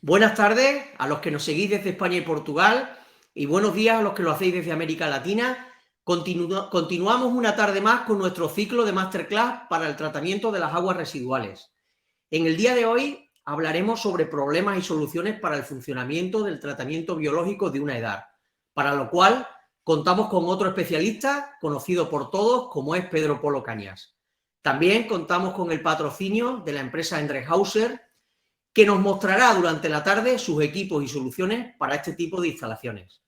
Buenas tardes a los que nos seguís desde España y Portugal y buenos días a los que lo hacéis desde América Latina. Continuamos una tarde más con nuestro ciclo de Masterclass para el tratamiento de las aguas residuales. En el día de hoy hablaremos sobre problemas y soluciones para el funcionamiento del tratamiento biológico de una edar, para lo cual contamos con otro especialista conocido por todos como es Pedro Polo Cañas. También contamos con el patrocinio de la empresa Endrehauser, que nos mostrará durante la tarde sus equipos y soluciones para este tipo de instalaciones.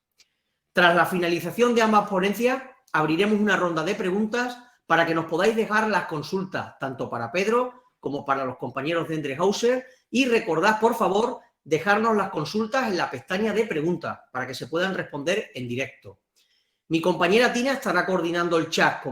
Tras la finalización de ambas ponencias, abriremos una ronda de preguntas para que nos podáis dejar las consultas, tanto para Pedro como para los compañeros de Endrehauser, y recordad, por favor, dejarnos las consultas en la pestaña de preguntas para que se puedan responder en directo. Mi compañera Tina estará coordinando el chat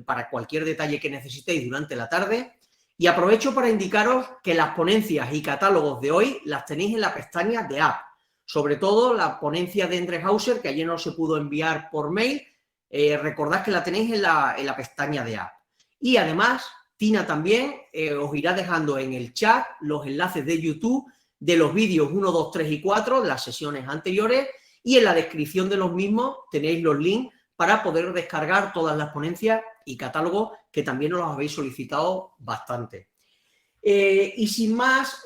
para cualquier detalle que necesitéis durante la tarde. Y aprovecho para indicaros que las ponencias y catálogos de hoy las tenéis en la pestaña de App. Sobre todo la ponencia de Endrehauser, que ayer no se pudo enviar por mail, recordad que la tenéis en la pestaña de App. Y además, Tina también os irá dejando en el chat los enlaces de YouTube de los vídeos 1, 2, 3 y 4 de las sesiones anteriores, y en la descripción de los mismos tenéis los links para poder descargar todas las ponencias y catálogos que también nos los habéis solicitado bastante. Y sin más,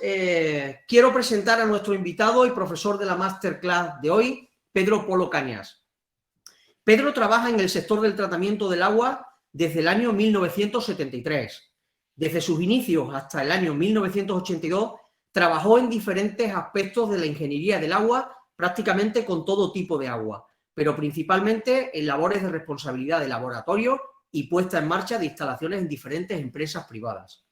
quiero presentar a nuestro invitado y profesor de la Masterclass de hoy, Pedro Polo Cañas. Pedro trabaja en el sector del tratamiento del agua desde el año 1973. Desde sus inicios hasta el año 1982, trabajó en diferentes aspectos de la ingeniería del agua, prácticamente con todo tipo de agua, pero principalmente en labores de responsabilidad de laboratorio y puesta en marcha de instalaciones en diferentes empresas privadas.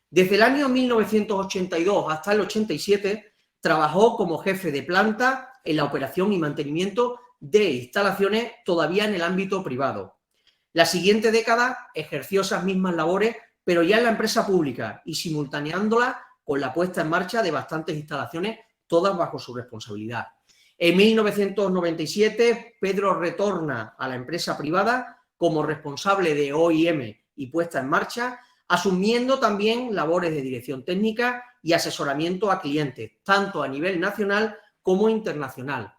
Desde el año 1982 hasta el 87 trabajó como jefe de planta en la operación y mantenimiento de instalaciones todavía en el ámbito privado. La siguiente década ejerció esas mismas labores, pero ya en la empresa pública y simultaneándola con la puesta en marcha de bastantes instalaciones, todas bajo su responsabilidad. En 1997, Pedro retorna a la empresa privada como responsable de OIM y puesta en marcha, asumiendo también labores de dirección técnica y asesoramiento a clientes, tanto a nivel nacional como internacional.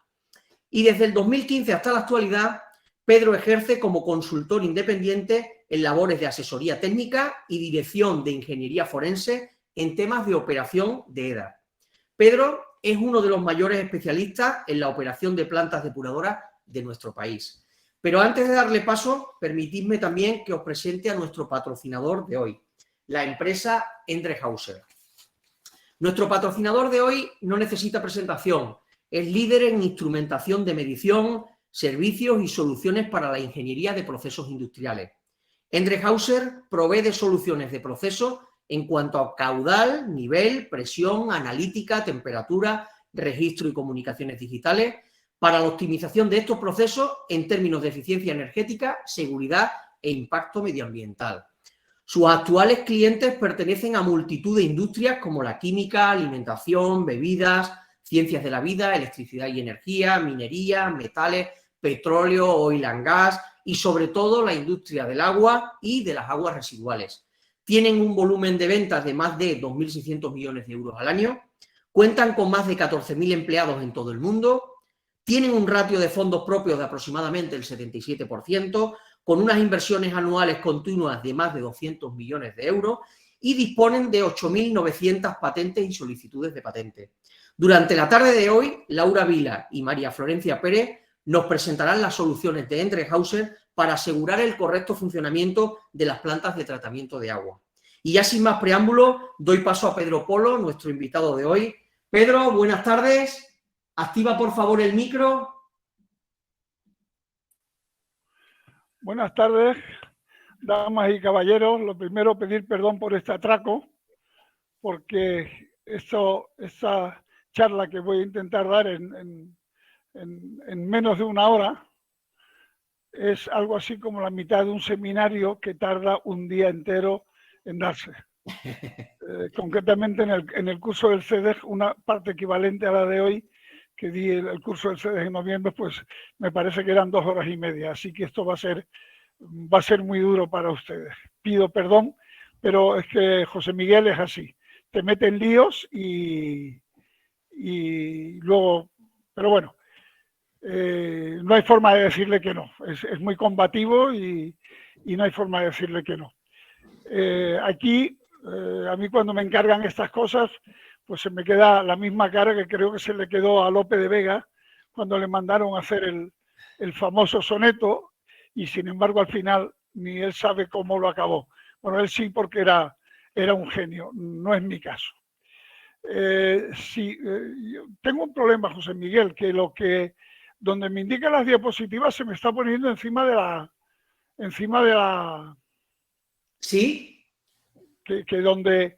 Y desde el 2015 hasta la actualidad, Pedro ejerce como consultor independiente en labores de asesoría técnica y dirección de ingeniería forense en temas de operación de EDAR. Pedro es uno de los mayores especialistas en la operación de plantas depuradoras de nuestro país. Pero antes de darle paso, permitidme también que os presente a nuestro patrocinador de hoy, la empresa Endrehauser. Nuestro patrocinador de hoy no necesita presentación, es líder en instrumentación de medición, servicios y soluciones para la ingeniería de procesos industriales. Endrehauser provee de soluciones de proceso en cuanto a caudal, nivel, presión, analítica, temperatura, registro y comunicaciones digitales para la optimización de estos procesos en términos de eficiencia energética, seguridad e impacto medioambiental. Sus actuales clientes pertenecen a multitud de industrias como la química, alimentación, bebidas, ciencias de la vida, electricidad y energía, minería, metales, petróleo, oil and gas y sobre todo la industria del agua y de las aguas residuales. Tienen un volumen de ventas de más de 2.600 millones de euros al año, cuentan con más de 14.000 empleados en todo el mundo, tienen un ratio de fondos propios de aproximadamente el 77%, con unas inversiones anuales continuas de más de 200 millones de euros y disponen de 8.900 patentes y solicitudes de patente. Durante la tarde de hoy, Laura Vila y María Florencia Pérez nos presentarán las soluciones de Endrehauser para asegurar el correcto funcionamiento de las plantas de tratamiento de agua. Y ya sin más preámbulo, doy paso a Pedro Polo, nuestro invitado de hoy. Pedro, buenas tardes. Activa, por favor, el micro. Buenas tardes, damas y caballeros. Lo primero, pedir perdón por este atraco, porque esa charla que voy a intentar dar en menos de una hora es algo así como la mitad de un seminario que tarda un día entero en darse. Concretamente en el curso del CEDEG, una parte equivalente a la de hoy, que di el curso del CEDEG en noviembre, pues me parece que eran 2 horas y media, así que esto va a ser muy duro para ustedes. Pido perdón, pero es que José Miguel es así, te mete en líos y y luego, pero bueno, no hay forma de decirle que no. Es muy combativo y no hay forma de decirle que no. Aquí, a mí cuando me encargan estas cosas, pues se me queda la misma cara que creo que se le quedó a Lope de Vega cuando le mandaron a hacer el famoso soneto y sin embargo al final ni él sabe cómo lo acabó. Bueno, él sí porque era un genio, no es mi caso. Sí, yo tengo un problema, José Miguel, que donde me indican las diapositivas se me está poniendo encima de la ¿Sí? que donde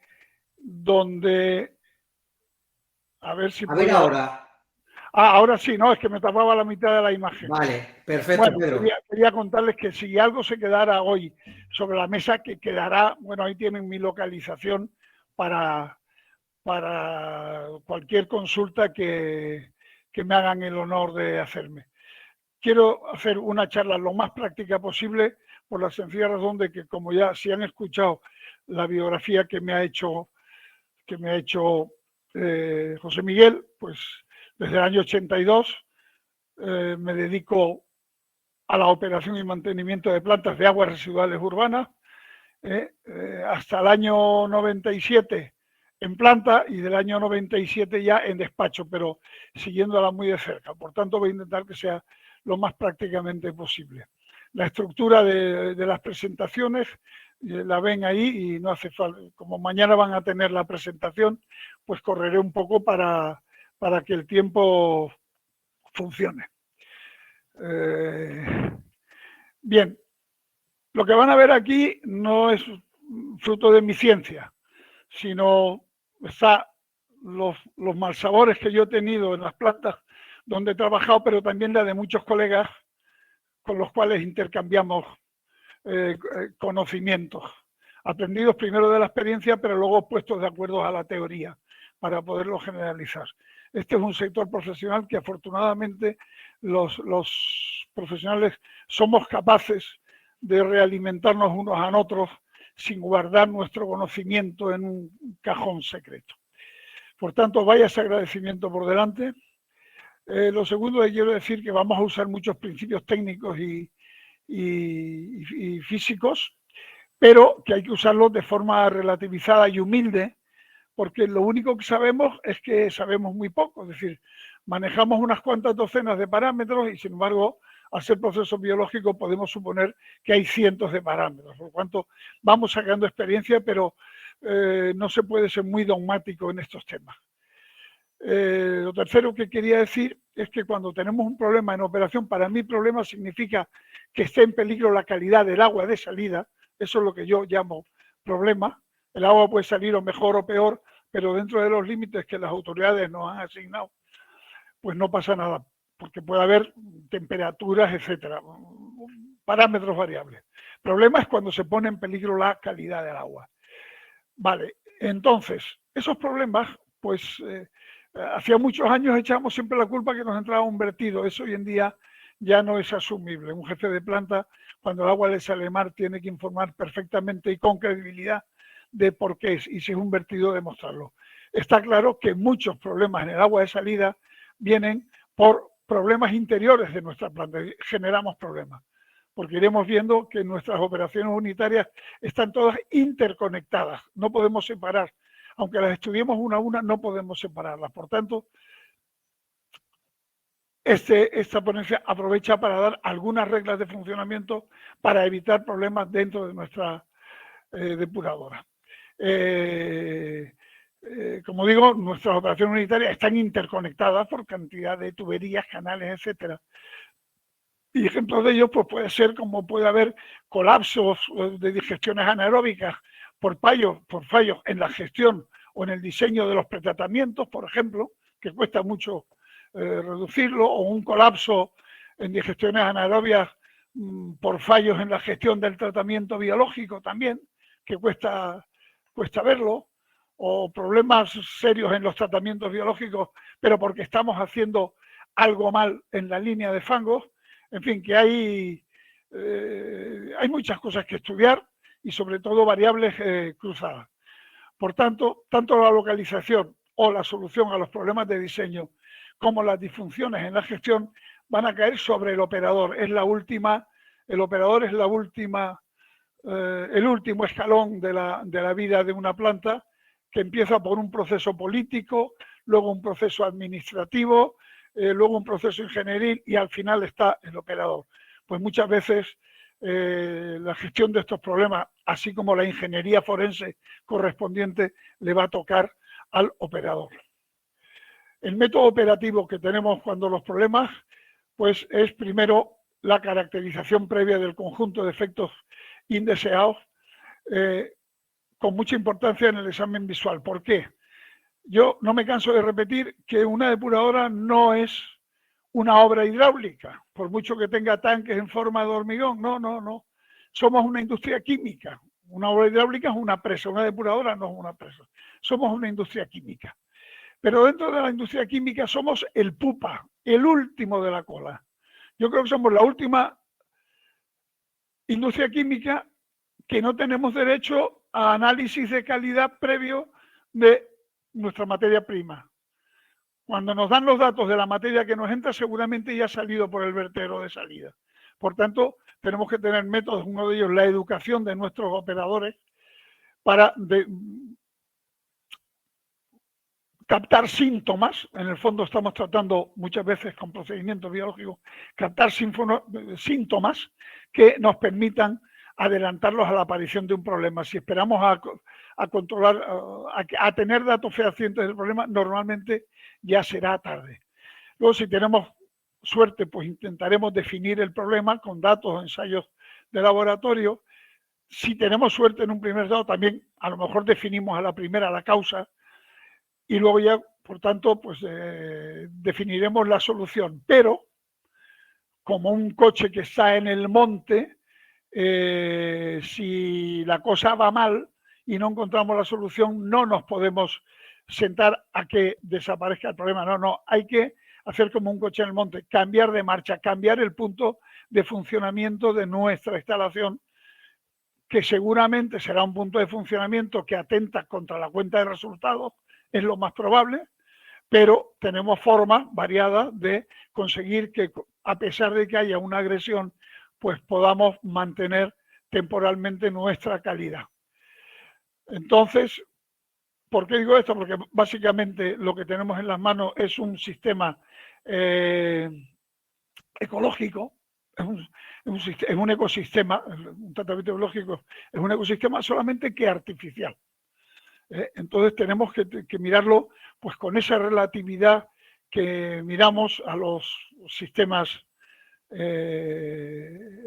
a ver si A ver puedo. ahora. Ahora sí, no, es que me tapaba la mitad de la imagen. Vale, perfecto, Bueno, Pedro. quería contarles que si algo se quedara hoy sobre la mesa, que quedará, bueno, ahí tienen mi localización para cualquier consulta que me hagan el honor de hacerme. Quiero hacer una charla lo más práctica posible por la sencilla razón de que, como ya si han escuchado la biografía que me ha hecho José Miguel, pues desde el año 82 me dedico a la operación y mantenimiento de plantas de aguas residuales urbanas, hasta el año 97 en planta y del año 97 ya en despacho, pero siguiéndola muy de cerca. Por tanto, voy a intentar que sea lo más prácticamente posible. La estructura de las presentaciones la ven ahí y no hace falta, como mañana van a tener la presentación, pues correré un poco para que el tiempo funcione. Bien, lo que van a ver aquí no es fruto de mi ciencia, sino está los malsabores que yo he tenido en las plantas donde he trabajado, pero también la de muchos colegas con los cuales intercambiamos conocimientos, aprendidos primero de la experiencia, pero luego puestos de acuerdo a la teoría para poderlo generalizar. Este es un sector profesional que afortunadamente los profesionales somos capaces de realimentarnos unos a otros sin guardar nuestro conocimiento en un cajón secreto. Por tanto, vaya ese agradecimiento por delante. Lo segundo que quiero decir que vamos a usar muchos principios técnicos y físicos, pero que hay que usarlos de forma relativizada y humilde, porque lo único que sabemos es que sabemos muy poco, es decir, manejamos unas cuantas docenas de parámetros y sin embargo, al ser procesos biológicos podemos suponer que hay cientos de parámetros, por lo tanto vamos sacando experiencia, pero no se puede ser muy dogmático en estos temas. Lo tercero que quería decir es que cuando tenemos un problema en operación, para mí problema significa que esté en peligro la calidad del agua de salida, eso es lo que yo llamo problema. El agua puede salir o mejor o peor, pero dentro de los límites que las autoridades nos han asignado, pues no pasa nada, porque puede haber temperaturas, etcétera, parámetros variables. El problema es cuando se pone en peligro la calidad del agua. Vale, entonces, esos problemas, pues hacía muchos años echamos siempre la culpa que nos entraba un vertido. Eso hoy en día ya no es asumible. Un jefe de planta, cuando el agua le sale mar, tiene que informar perfectamente y con credibilidad de por qué es, y si es un vertido, demostrarlo. Está claro que muchos problemas en el agua de salida vienen por problemas interiores de nuestra planta. Generamos problemas, porque iremos viendo que nuestras operaciones unitarias están todas interconectadas. No podemos separar. Aunque las estudiemos una a una, no podemos separarlas. Por tanto, esta ponencia aprovecha para dar algunas reglas de funcionamiento para evitar problemas dentro de nuestra depuradora. Como digo, nuestras operaciones unitarias están interconectadas por cantidad de tuberías, canales, etcétera. Y ejemplos de ello pues puede ser como puede haber colapsos de digestiones anaeróbicas por fallos en la gestión o en el diseño de los pretratamientos, por ejemplo, que cuesta mucho reducirlo, o un colapso en digestiones anaerobias por fallos en la gestión del tratamiento biológico también, que cuesta verlo, o problemas serios en los tratamientos biológicos, pero porque estamos haciendo algo mal en la línea de fangos. En fin, que hay muchas cosas que estudiar y sobre todo variables cruzadas. Por tanto, tanto la localización o la solución a los problemas de diseño como las disfunciones en la gestión van a caer sobre el operador. El operador es el último escalón de la vida de una planta, que empieza por un proceso político, luego un proceso administrativo, luego un proceso ingenieril y al final está el operador. Pues muchas veces la gestión de estos problemas, así como la ingeniería forense correspondiente, le va a tocar al operador. El método operativo que tenemos cuando los problemas, pues es primero la caracterización previa del conjunto de efectos indeseados, con mucha importancia en el examen visual. ¿Por qué? Yo no me canso de repetir que una depuradora no es una obra hidráulica, por mucho que tenga tanques en forma de hormigón. No, no, no. Somos una industria química. Una obra hidráulica es una presa, una depuradora no es una presa. Somos una industria química. Pero dentro de la industria química somos el pupa, el último de la cola. Yo creo que somos la última industria química que no tenemos derecho a análisis de calidad previo de nuestra materia prima. Cuando nos dan los datos de la materia que nos entra, seguramente ya ha salido por el vertedero de salida. Por tanto, tenemos que tener métodos, uno de ellos la educación de nuestros operadores para captar síntomas. En el fondo estamos tratando muchas veces con procedimientos biológicos, captar síntomas que nos permitan adelantarlos a la aparición de un problema. Si esperamos a controlar, a tener datos fehacientes del problema, normalmente ya será tarde. Luego, si tenemos suerte, pues intentaremos definir el problema con datos o ensayos de laboratorio. Si tenemos suerte en un primer dado, también a lo mejor definimos a la primera la causa y luego ya, por tanto, pues definiremos la solución. Pero, como un coche que está en el monte, si la cosa va mal y no encontramos la solución, no nos podemos sentar a que desaparezca el problema. No, no, hay que hacer como un coche en el monte, cambiar de marcha, cambiar el punto de funcionamiento de nuestra instalación, que seguramente será un punto de funcionamiento que atenta contra la cuenta de resultados, es lo más probable, pero tenemos formas variadas de conseguir que, a pesar de que haya una agresión, pues podamos mantener temporalmente nuestra calidad. Entonces, ¿por qué digo esto? Porque básicamente lo que tenemos en las manos es un sistema ecológico, es un ecosistema, un tratamiento biológico es un ecosistema solamente que artificial. Entonces tenemos que mirarlo pues con esa relatividad que miramos a los sistemas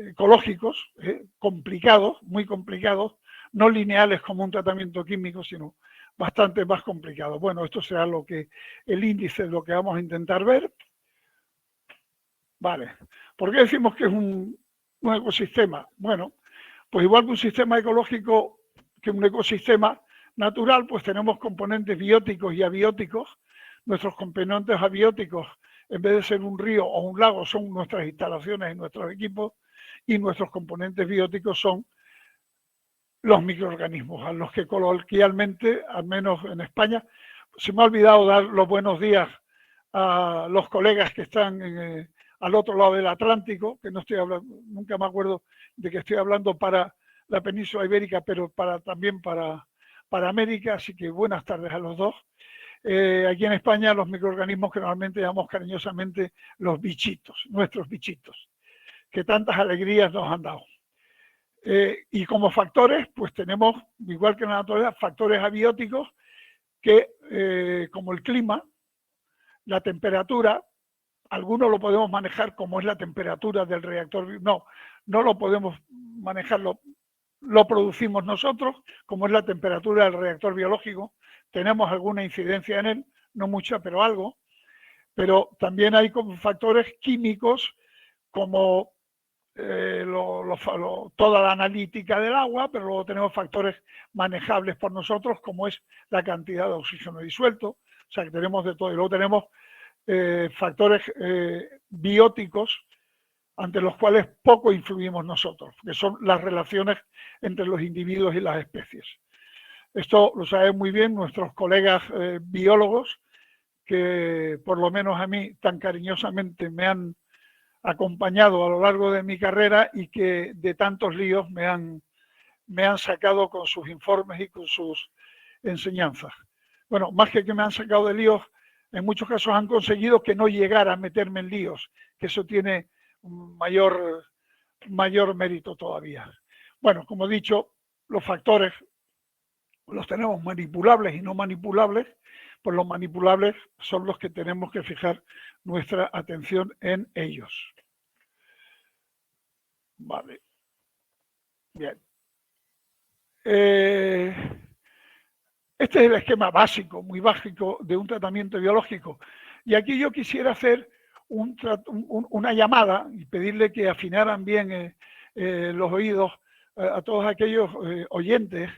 ecológicos, complicados, muy complicados, no lineales como un tratamiento químico, sino bastante más complicados. Bueno, esto será el índice de lo que vamos a intentar ver. Vale. ¿Por qué decimos que es un ecosistema? Bueno, pues igual que un sistema ecológico, que un ecosistema natural, pues tenemos componentes bióticos y abióticos. Nuestros componentes abióticos, en vez de ser un río o un lago, son nuestras instalaciones y nuestros equipos, y nuestros componentes bióticos son los microorganismos, a los que coloquialmente, al menos en España, se me ha olvidado dar los buenos días a los colegas que están al otro lado del Atlántico, que no estoy hablando, nunca me acuerdo de que estoy hablando para la península ibérica, pero también para América, así que buenas tardes a los dos. Aquí en España los microorganismos que normalmente llamamos cariñosamente los bichitos, nuestros bichitos, que tantas alegrías nos han dado. Y como factores, pues tenemos, igual que en la naturaleza, factores abióticos que, como el clima, la temperatura, algunos lo podemos manejar como es la temperatura del reactor, no lo podemos manejar, lo producimos nosotros, como es la temperatura del reactor biológico, tenemos alguna incidencia en él, no mucha, pero algo, pero también hay como factores químicos como toda la analítica del agua, pero luego tenemos factores manejables por nosotros, como es la cantidad de oxígeno disuelto, o sea que tenemos de todo, y luego tenemos factores bióticos ante los cuales poco influimos nosotros, que son las relaciones entre los individuos y las especies. Esto lo saben muy bien nuestros colegas biólogos, que por lo menos a mí tan cariñosamente me han acompañado a lo largo de mi carrera y que de tantos líos me han sacado con sus informes y con sus enseñanzas. Bueno, más que me han sacado de líos, en muchos casos han conseguido que no llegara a meterme en líos, que eso tiene un mayor mérito todavía. Bueno, como he dicho, los factores los tenemos manipulables y no manipulables, pues los manipulables son los que tenemos que fijar nuestra atención en ellos. Vale. Bien. Este es el esquema básico, muy básico, de un tratamiento biológico. Y aquí yo quisiera hacer una llamada y pedirle que afinaran bien los oídos a todos aquellos oyentes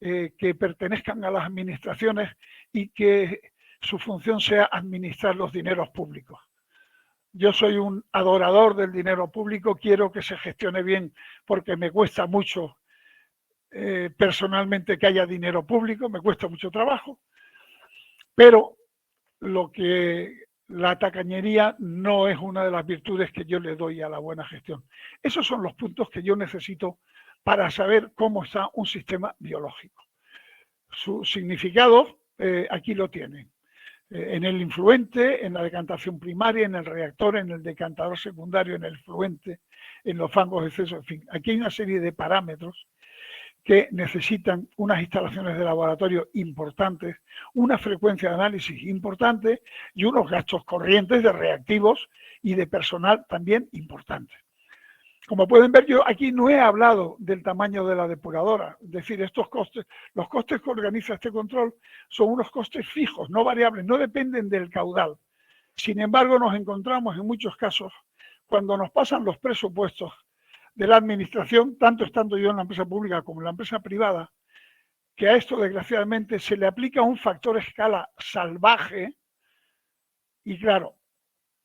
que pertenezcan a las administraciones y que su función sea administrar los dineros públicos. Yo soy un adorador del dinero público, quiero que se gestione bien porque me cuesta mucho personalmente que haya dinero público, me cuesta mucho trabajo, pero la tacañería no es una de las virtudes que yo le doy a la buena gestión. Esos son los puntos que yo necesito para saber cómo está un sistema biológico. Su significado aquí lo tienen. En el influente, en la decantación primaria, en el reactor, en el decantador secundario, en el fluente, en los fangos de exceso, en fin. Aquí hay una serie de parámetros que necesitan unas instalaciones de laboratorio importantes, una frecuencia de análisis importante y unos gastos corrientes de reactivos y de personal también importantes. Como pueden ver, yo aquí no he hablado del tamaño de la depuradora, es decir, estos costes, los costes que organiza este control son unos costes fijos, no variables, no dependen del caudal. Sin embargo, nos encontramos en muchos casos, cuando nos pasan los presupuestos de la administración, tanto estando yo en la empresa pública como en la empresa privada, que a esto desgraciadamente se le aplica un factor escala salvaje y claro,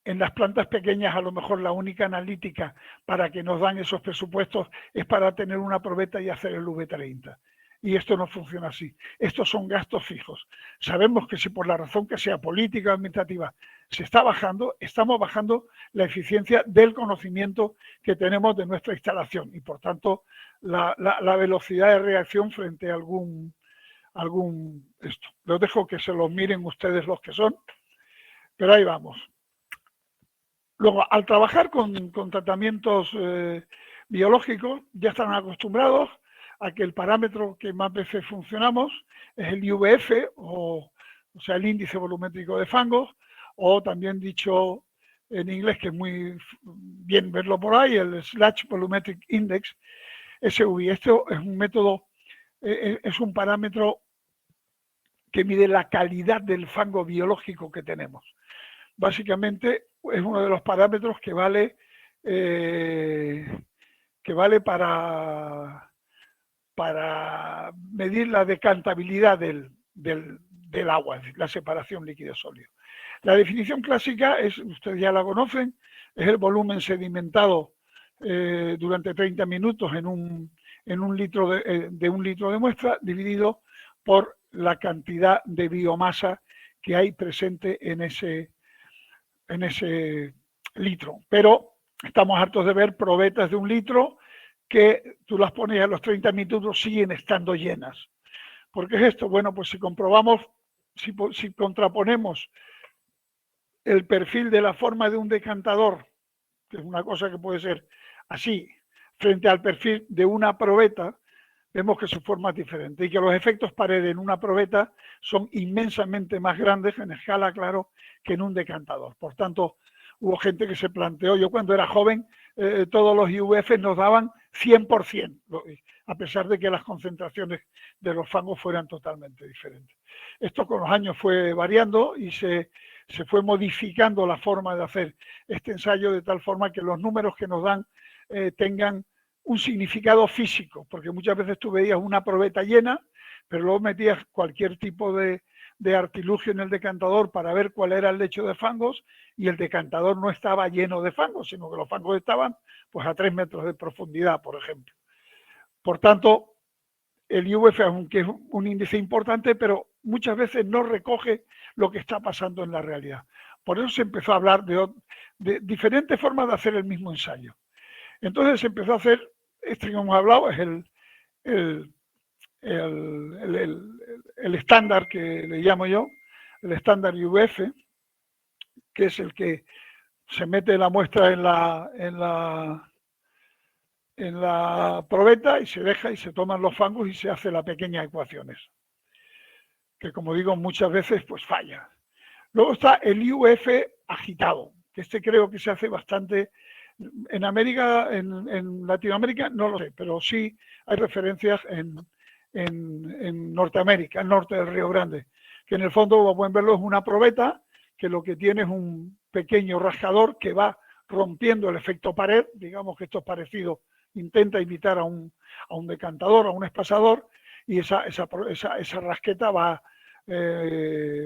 en las plantas pequeñas a lo mejor la única analítica para que nos dan esos presupuestos es para tener una probeta y hacer el V30. Y esto no funciona así. Estos son gastos fijos. Sabemos que si por la razón que sea política o administrativa se está bajando, estamos bajando la eficiencia del conocimiento que tenemos de nuestra instalación y por tanto la velocidad de reacción frente a algún esto. Los dejo que se los miren ustedes los que son, pero ahí vamos. Luego, al trabajar con tratamientos biológicos, ya están acostumbrados a que el parámetro que más veces funcionamos es el IVF, o sea, el índice volumétrico de fangos, o también dicho en inglés, que es muy bien verlo por ahí, el Slash Volumetric Index, SUV. Esto es un método, es un parámetro que mide la calidad del fango biológico que tenemos. Básicamente es uno de los parámetros que vale para medir la decantabilidad del agua, es decir, la separación líquido-sólido. La definición clásica es, ustedes ya la conocen, es el volumen sedimentado durante 30 minutos en un litro de un litro de muestra dividido por la cantidad de biomasa que hay presente en ese litro. Pero estamos hartos de ver probetas de un litro que tú las pones a los 30 minutos, siguen estando llenas. ¿Por qué es esto? Bueno, pues si comprobamos, si contraponemos el perfil de la forma de un decantador, que es una cosa que puede ser así, frente al perfil de una probeta, vemos que su forma es diferente y que los efectos pared en una probeta son inmensamente más grandes en escala, claro, que en un decantador. Por tanto, hubo gente que se planteó, yo cuando era joven, todos los IVF nos daban 100%, a pesar de que las concentraciones de los fangos fueran totalmente diferentes. Esto con los años fue variando y se fue modificando la forma de hacer este ensayo de tal forma que los números que nos dan tengan un significado físico, porque muchas veces tú veías una probeta llena, pero luego metías cualquier tipo de artilugio en el decantador para ver cuál era el lecho de fangos y el decantador no estaba lleno de fangos, sino que los fangos estaban pues a 3 metros de profundidad, por ejemplo. Por tanto, el IVF, aunque es un índice importante, pero muchas veces no recoge lo que está pasando en la realidad. Por eso se empezó a hablar de diferentes formas de hacer el mismo ensayo. Entonces se empezó a hacer, este que hemos hablado es el estándar que le llamo yo, el estándar IVF, que es el que se mete la muestra en la probeta y se deja y se toman los fangos y se hace la pequeña ecuaciones, que como digo muchas veces pues falla. Luego está el IVF agitado, que este creo que se hace bastante en América, en Latinoamérica no lo sé, pero sí hay referencias en Norteamérica, el norte del Río Grande, que en el fondo, como pueden verlo, es una probeta que lo que tiene es un pequeño rascador que va rompiendo el efecto pared, digamos que esto es parecido, intenta imitar a un decantador, a un espasador, y esa rasqueta va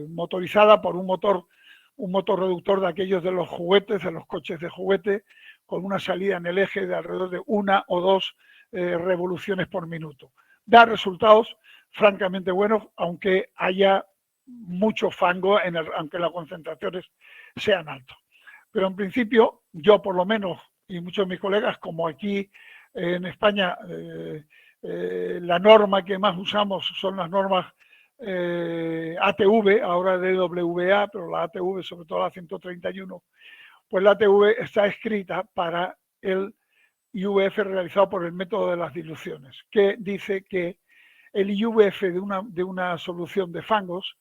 motorizada por un motor reductor de aquellos de los juguetes, de los coches de juguete, con una salida en el eje de alrededor de 1 o 2 revoluciones por minuto. Da resultados francamente buenos, aunque haya mucho fango, aunque las concentraciones sean altas. Pero en principio, yo por lo menos, y muchos de mis colegas, como aquí en España, la norma que más usamos son las normas ATV, ahora DWA, pero la ATV, sobre todo la 131, pues la ATV está escrita para el IVF realizado por el método de las diluciones, que dice que el IVF de una solución de fangos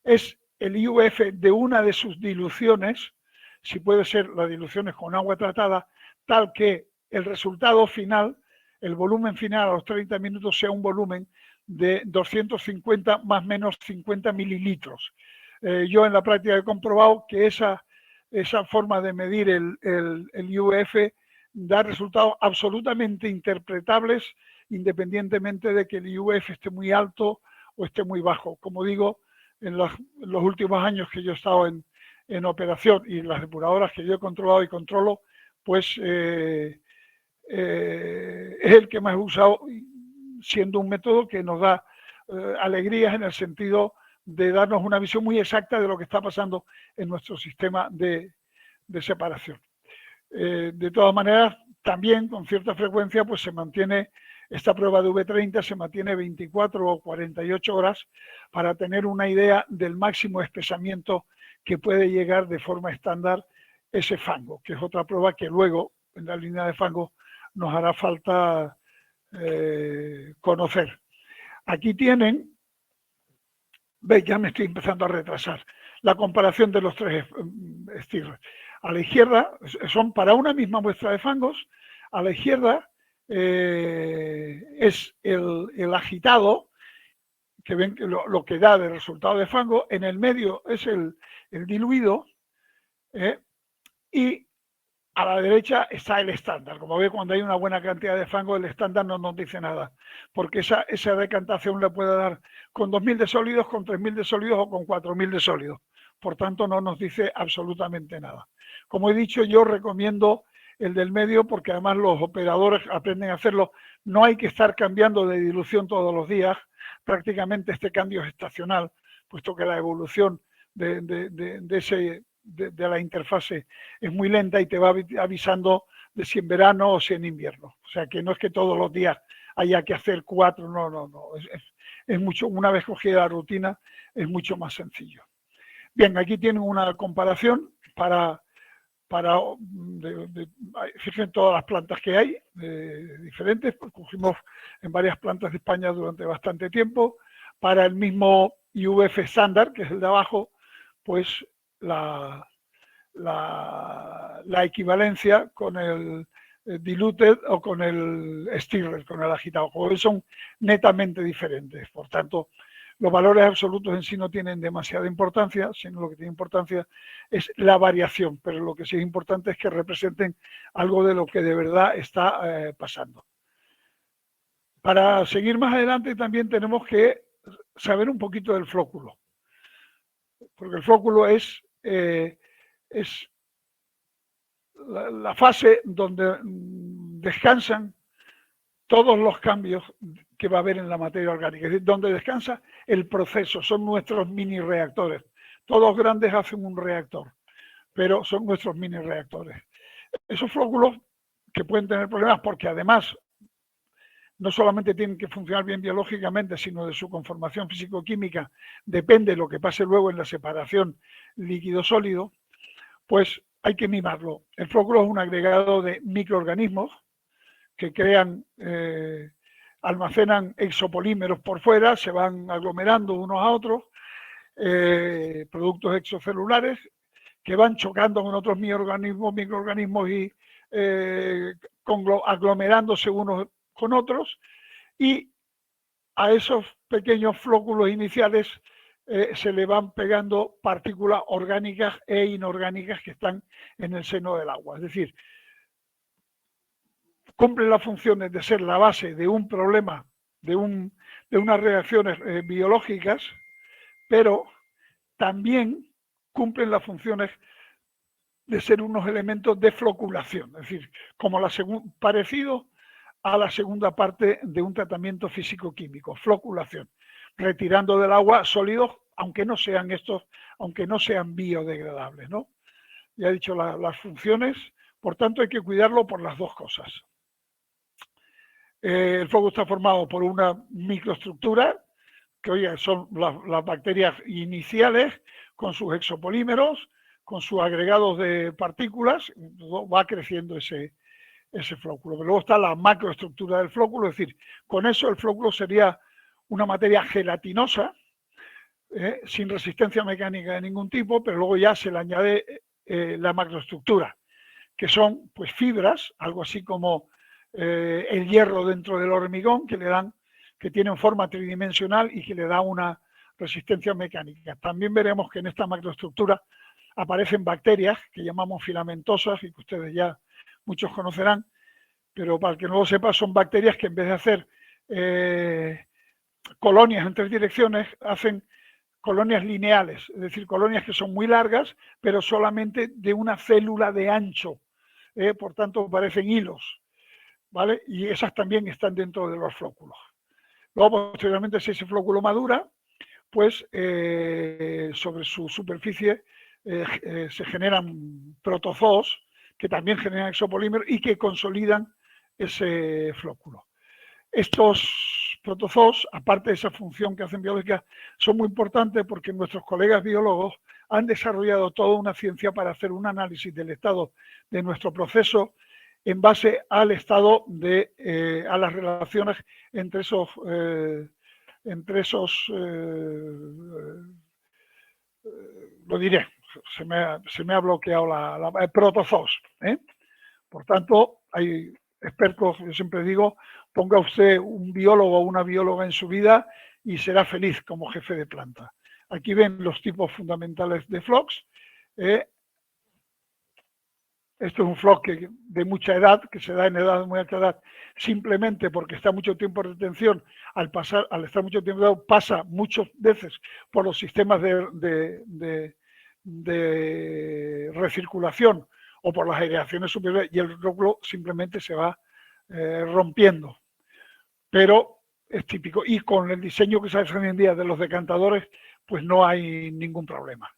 es el IVF de una de sus diluciones, si puede ser las diluciones con agua tratada, tal que el resultado final, el volumen final a los 30 minutos sea un volumen de 250 más menos 50 mililitros. Yo en la práctica he comprobado que esa forma de medir el IVF da resultados absolutamente interpretables independientemente de que el IVF esté muy alto o esté muy bajo. Como digo, en los últimos años que yo he estado en operación y las depuradoras que yo he controlado y controlo, pues es el que más he usado, siendo un método que nos da alegrías en el sentido de darnos una visión muy exacta de lo que está pasando en nuestro sistema de separación. De todas maneras, también con cierta frecuencia pues se mantiene esta prueba de V30, se mantiene 24 o 48 horas para tener una idea del máximo espesamiento que puede llegar de forma estándar ese fango, que es otra prueba que luego en la línea de fango nos hará falta conocer. Aquí tienen, veis, ya me estoy empezando a retrasar, la comparación de los tres estilos. A la izquierda son para una misma muestra de fangos, a la izquierda es el agitado, que ven lo que da de resultado de fango, en el medio es el diluido, y a la derecha está el estándar. Como ve, cuando hay una buena cantidad de fango, el estándar no nos dice nada, porque esa decantación le puede dar con 2.000 de sólidos, con 3.000 de sólidos o con 4.000 de sólidos. Por tanto, no nos dice absolutamente nada. Como he dicho, yo recomiendo el del medio porque además los operadores aprenden a hacerlo. No hay que estar cambiando de dilución todos los días. Prácticamente este cambio es estacional, puesto que la evolución de la interfase es muy lenta y te va avisando de si en verano o si en invierno. O sea que no es que todos los días haya que hacer 4, no. Es mucho, una vez cogida la rutina, es mucho más sencillo. Bien, aquí tienen una comparación fíjense todas las plantas que hay, diferentes, pues cogimos en varias plantas de España durante bastante tiempo. Para el mismo IVF estándar, que es el de abajo, pues la equivalencia con el diluted o con el stirrer, con el agitado, porque son netamente diferentes. Por tanto, los valores absolutos en sí no tienen demasiada importancia, sino lo que tiene importancia es la variación, pero lo que sí es importante es que representen algo de lo que de verdad está pasando. Para seguir más adelante también tenemos que saber un poquito del flóculo, porque el flóculo es la fase donde descansan todos los cambios que va a haber en la materia orgánica. Es decir, donde descansa el proceso, son nuestros mini reactores. Todos grandes hacen un reactor, pero son nuestros mini reactores. Esos flóculos que pueden tener problemas porque además no solamente tienen que funcionar bien biológicamente, sino de su conformación físico-química, depende de lo que pase luego en la separación líquido-sólido, pues hay que mimarlo. El flóculo es un agregado de microorganismos que crean, almacenan exopolímeros por fuera, se van aglomerando unos a otros, productos exocelulares que van chocando con otros microorganismos y aglomerándose unos con otros, y a esos pequeños flóculos iniciales se le van pegando partículas orgánicas e inorgánicas que están en el seno del agua. Es decir, cumplen las funciones de ser la base de un problema, de unas reacciones biológicas, pero también cumplen las funciones de ser unos elementos de floculación, es decir, como parecido a la segunda parte de un tratamiento físico-químico, floculación, retirando del agua sólidos, aunque no sean biodegradables, ¿no? Ya he dicho las funciones, por tanto hay que cuidarlo por las dos cosas. El flóculo está formado por una microestructura, que oye, son las bacterias iniciales, con sus exopolímeros, con sus agregados de partículas, va creciendo ese flóculo. Pero luego está la macroestructura del flóculo, es decir, con eso el flóculo sería una materia gelatinosa, sin resistencia mecánica de ningún tipo, pero luego ya se le añade la macroestructura, que son pues fibras, algo así como el hierro dentro del hormigón, que tienen forma tridimensional y que le da una resistencia mecánica. También veremos que en esta macroestructura aparecen bacterias que llamamos filamentosas y que ustedes ya muchos conocerán, pero para el que no lo sepa, son bacterias que en vez de hacer colonias en 3 direcciones, hacen colonias lineales, es decir, colonias que son muy largas, pero solamente de una célula de ancho, por tanto parecen hilos, ¿vale? Y esas también están dentro de los flóculos. Luego, posteriormente, si ese flóculo madura, pues sobre su superficie se generan protozoos que también generan exopolímeros y que consolidan ese flóculo. Estos protozoos, aparte de esa función que hacen biológica, son muy importantes porque nuestros colegas biólogos han desarrollado toda una ciencia para hacer un análisis del estado de nuestro proceso en base al estado a las relaciones entre esos lo diré, se me ha bloqueado protozoos. Por tanto, hay expertos, yo siempre digo, ponga usted un biólogo o una bióloga en su vida y será feliz como jefe de planta. Aquí ven los tipos fundamentales de flocs. Esto es un floc de mucha edad, que se da en edad de muy alta edad, simplemente porque está mucho tiempo en retención. Al estar mucho tiempo, pasa muchas veces por los sistemas de recirculación o por las aireaciones superiores y el flóculo simplemente se va rompiendo. Pero es típico. Y con el diseño que se hace hoy en día de los decantadores, pues no hay ningún problema.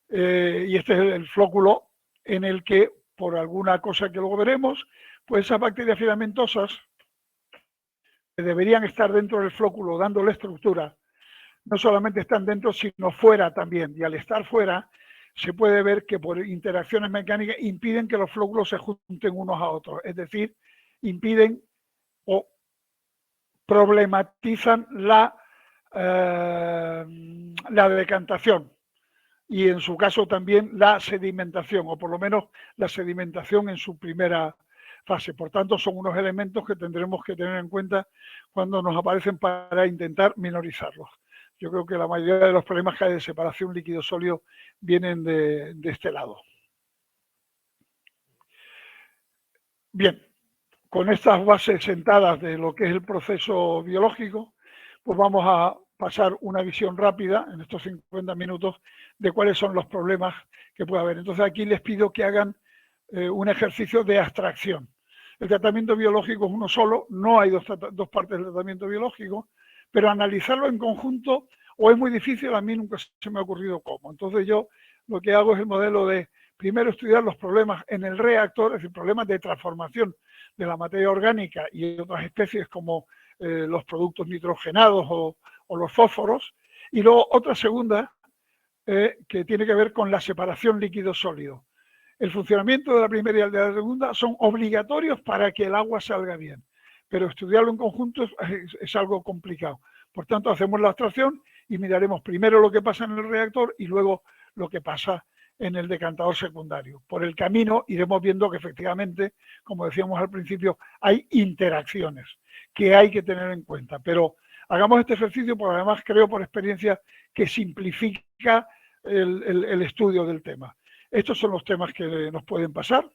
Y este es el flóculo en el que, por alguna cosa que luego veremos, pues esas bacterias filamentosas que deberían estar dentro del flóculo dándole estructura, no solamente están dentro, sino fuera también. Y al estar fuera, se puede ver que por interacciones mecánicas impiden que los flóculos se junten unos a otros. Es decir, impiden o problematizan la decantación. Y en su caso también la sedimentación, o por lo menos la sedimentación en su primera fase. Por tanto, son unos elementos que tendremos que tener en cuenta cuando nos aparecen para intentar minorizarlos. Yo creo que la mayoría de los problemas que hay de separación líquido-sólido vienen de este lado. Bien, con estas bases sentadas de lo que es el proceso biológico, pues vamos a pasar una visión rápida en estos 50 minutos de cuáles son los problemas que puede haber. Entonces aquí les pido que hagan un ejercicio de abstracción. El tratamiento biológico es uno solo, no hay dos partes del tratamiento biológico, pero analizarlo en conjunto o es muy difícil, a mí nunca se me ha ocurrido cómo. Entonces yo lo que hago es el modelo de primero estudiar los problemas en el reactor, es decir, problemas de transformación de la materia orgánica y otras especies como los productos nitrogenados o los fósforos, y luego otra segunda que tiene que ver con la separación líquido-sólido. El funcionamiento de la primera y de la segunda son obligatorios para que el agua salga bien, pero estudiarlo en conjunto es algo complicado. Por tanto, hacemos la abstracción y miraremos primero lo que pasa en el reactor y luego lo que pasa en el decantador secundario. Por el camino iremos viendo que efectivamente, como decíamos al principio, hay interacciones que hay que tener en cuenta. Pero hagamos este ejercicio porque además creo por experiencia que simplifica el estudio del tema. Estos son los temas que nos pueden pasar.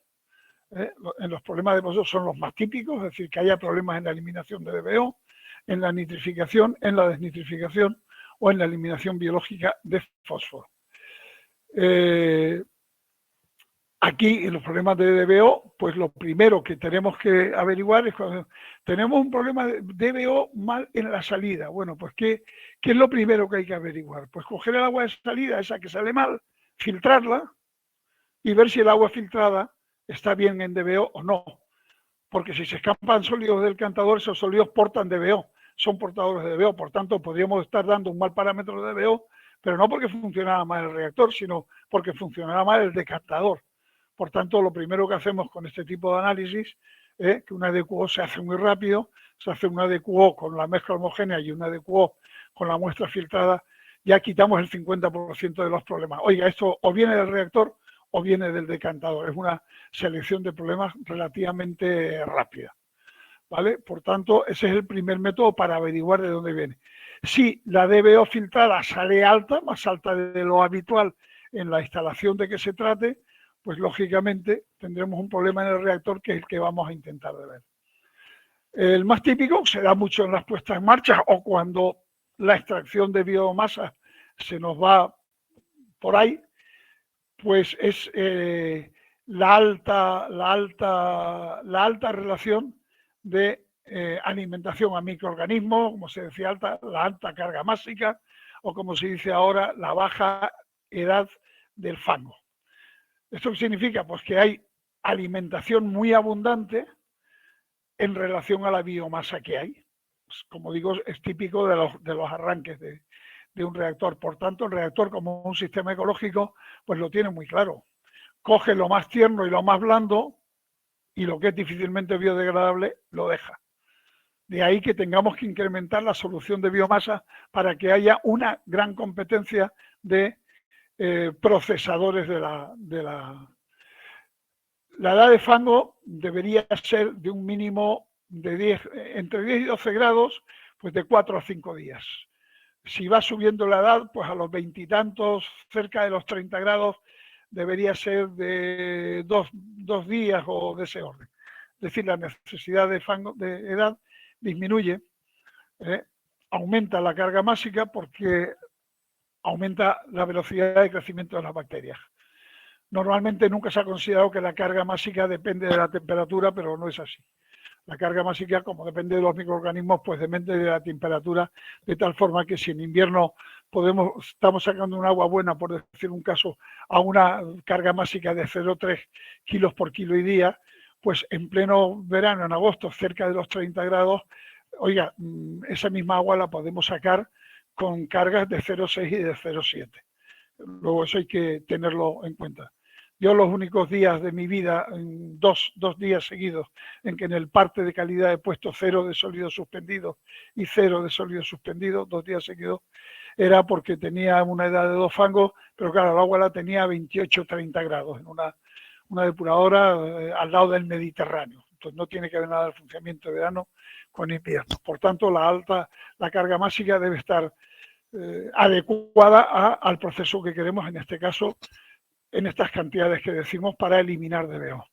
En los problemas de proceso son los más típicos, es decir, que haya problemas en la eliminación de DBO, en la nitrificación, en la desnitrificación o en la eliminación biológica de fósforo. Aquí, en los problemas de DBO, pues lo primero que tenemos que averiguar es cuando tenemos un problema de DBO mal en la salida. Bueno, pues ¿qué es lo primero que hay que averiguar? Pues coger el agua de salida, esa que sale mal, filtrarla y ver si el agua filtrada está bien en DBO o no. Porque si se escapan sólidos del cantador, esos sólidos portan DBO, son portadores de DBO. Por tanto, podríamos estar dando un mal parámetro de DBO, pero no porque funcionara mal el reactor, sino porque funcionara mal el decantador. Por tanto, lo primero que hacemos con este tipo de análisis es que una DQO se hace muy rápido, se hace una DQO con la mezcla homogénea y una DQO con la muestra filtrada, ya quitamos el 50% de los problemas. Oiga, esto o viene del reactor o viene del decantador. Es una selección de problemas relativamente rápida, ¿vale? Por tanto, ese es el primer método para averiguar de dónde viene. Si la DBO filtrada sale alta, más alta de lo habitual en la instalación de que se trate, pues lógicamente tendremos un problema en el reactor que es el que vamos a intentar de ver. El más típico se da mucho en las puestas en marcha o cuando la extracción de biomasa se nos va por ahí, pues es la alta relación de alimentación a microorganismos, como se decía, la alta carga másica, o como se dice ahora, la baja edad del fango. ¿Esto qué significa? Pues que hay alimentación muy abundante en relación a la biomasa que hay. Pues, como digo, es típico de los arranques de un reactor. Por tanto, el reactor como un sistema ecológico, pues lo tiene muy claro. Coge lo más tierno y lo más blando y lo que es difícilmente biodegradable lo deja. De ahí que tengamos que incrementar la solución de biomasa para que haya una gran competencia de procesadores de la edad de fango debería ser de un mínimo de entre 10 y 12 grados, pues de 4 a 5 días. Si va subiendo la edad, pues a los 20 y tantos, cerca de los 30 grados, debería ser de dos días o de ese orden. Es decir, la necesidad de fango de edad disminuye, aumenta la carga másica porque aumenta la velocidad de crecimiento de las bacterias. Normalmente nunca se ha considerado que la carga másica depende de la temperatura, pero no es así. La carga másica, como depende de los microorganismos, pues depende de la temperatura, de tal forma que si en invierno estamos sacando un agua buena, por decir un caso, a una carga másica de 0,3 kilos por kilo y día, pues en pleno verano, en agosto, cerca de los 30 grados, oiga, esa misma agua la podemos sacar con cargas de 0,6 y de 0,7. Luego eso hay que tenerlo en cuenta. Yo los únicos días de mi vida, dos días seguidos, en que en el parte de calidad he puesto 0 de sólido suspendido y 0 de sólido suspendido, 2 días seguidos, era porque tenía una edad de 2 fangos, pero claro, el agua la tenía a 28-30 grados, en una depuradora al lado del Mediterráneo. Entonces no tiene que ver nada el funcionamiento de verano con invierno. Por tanto, la carga másica debe estar adecuada al proceso que queremos, en este caso, en estas cantidades que decimos para eliminar DBO.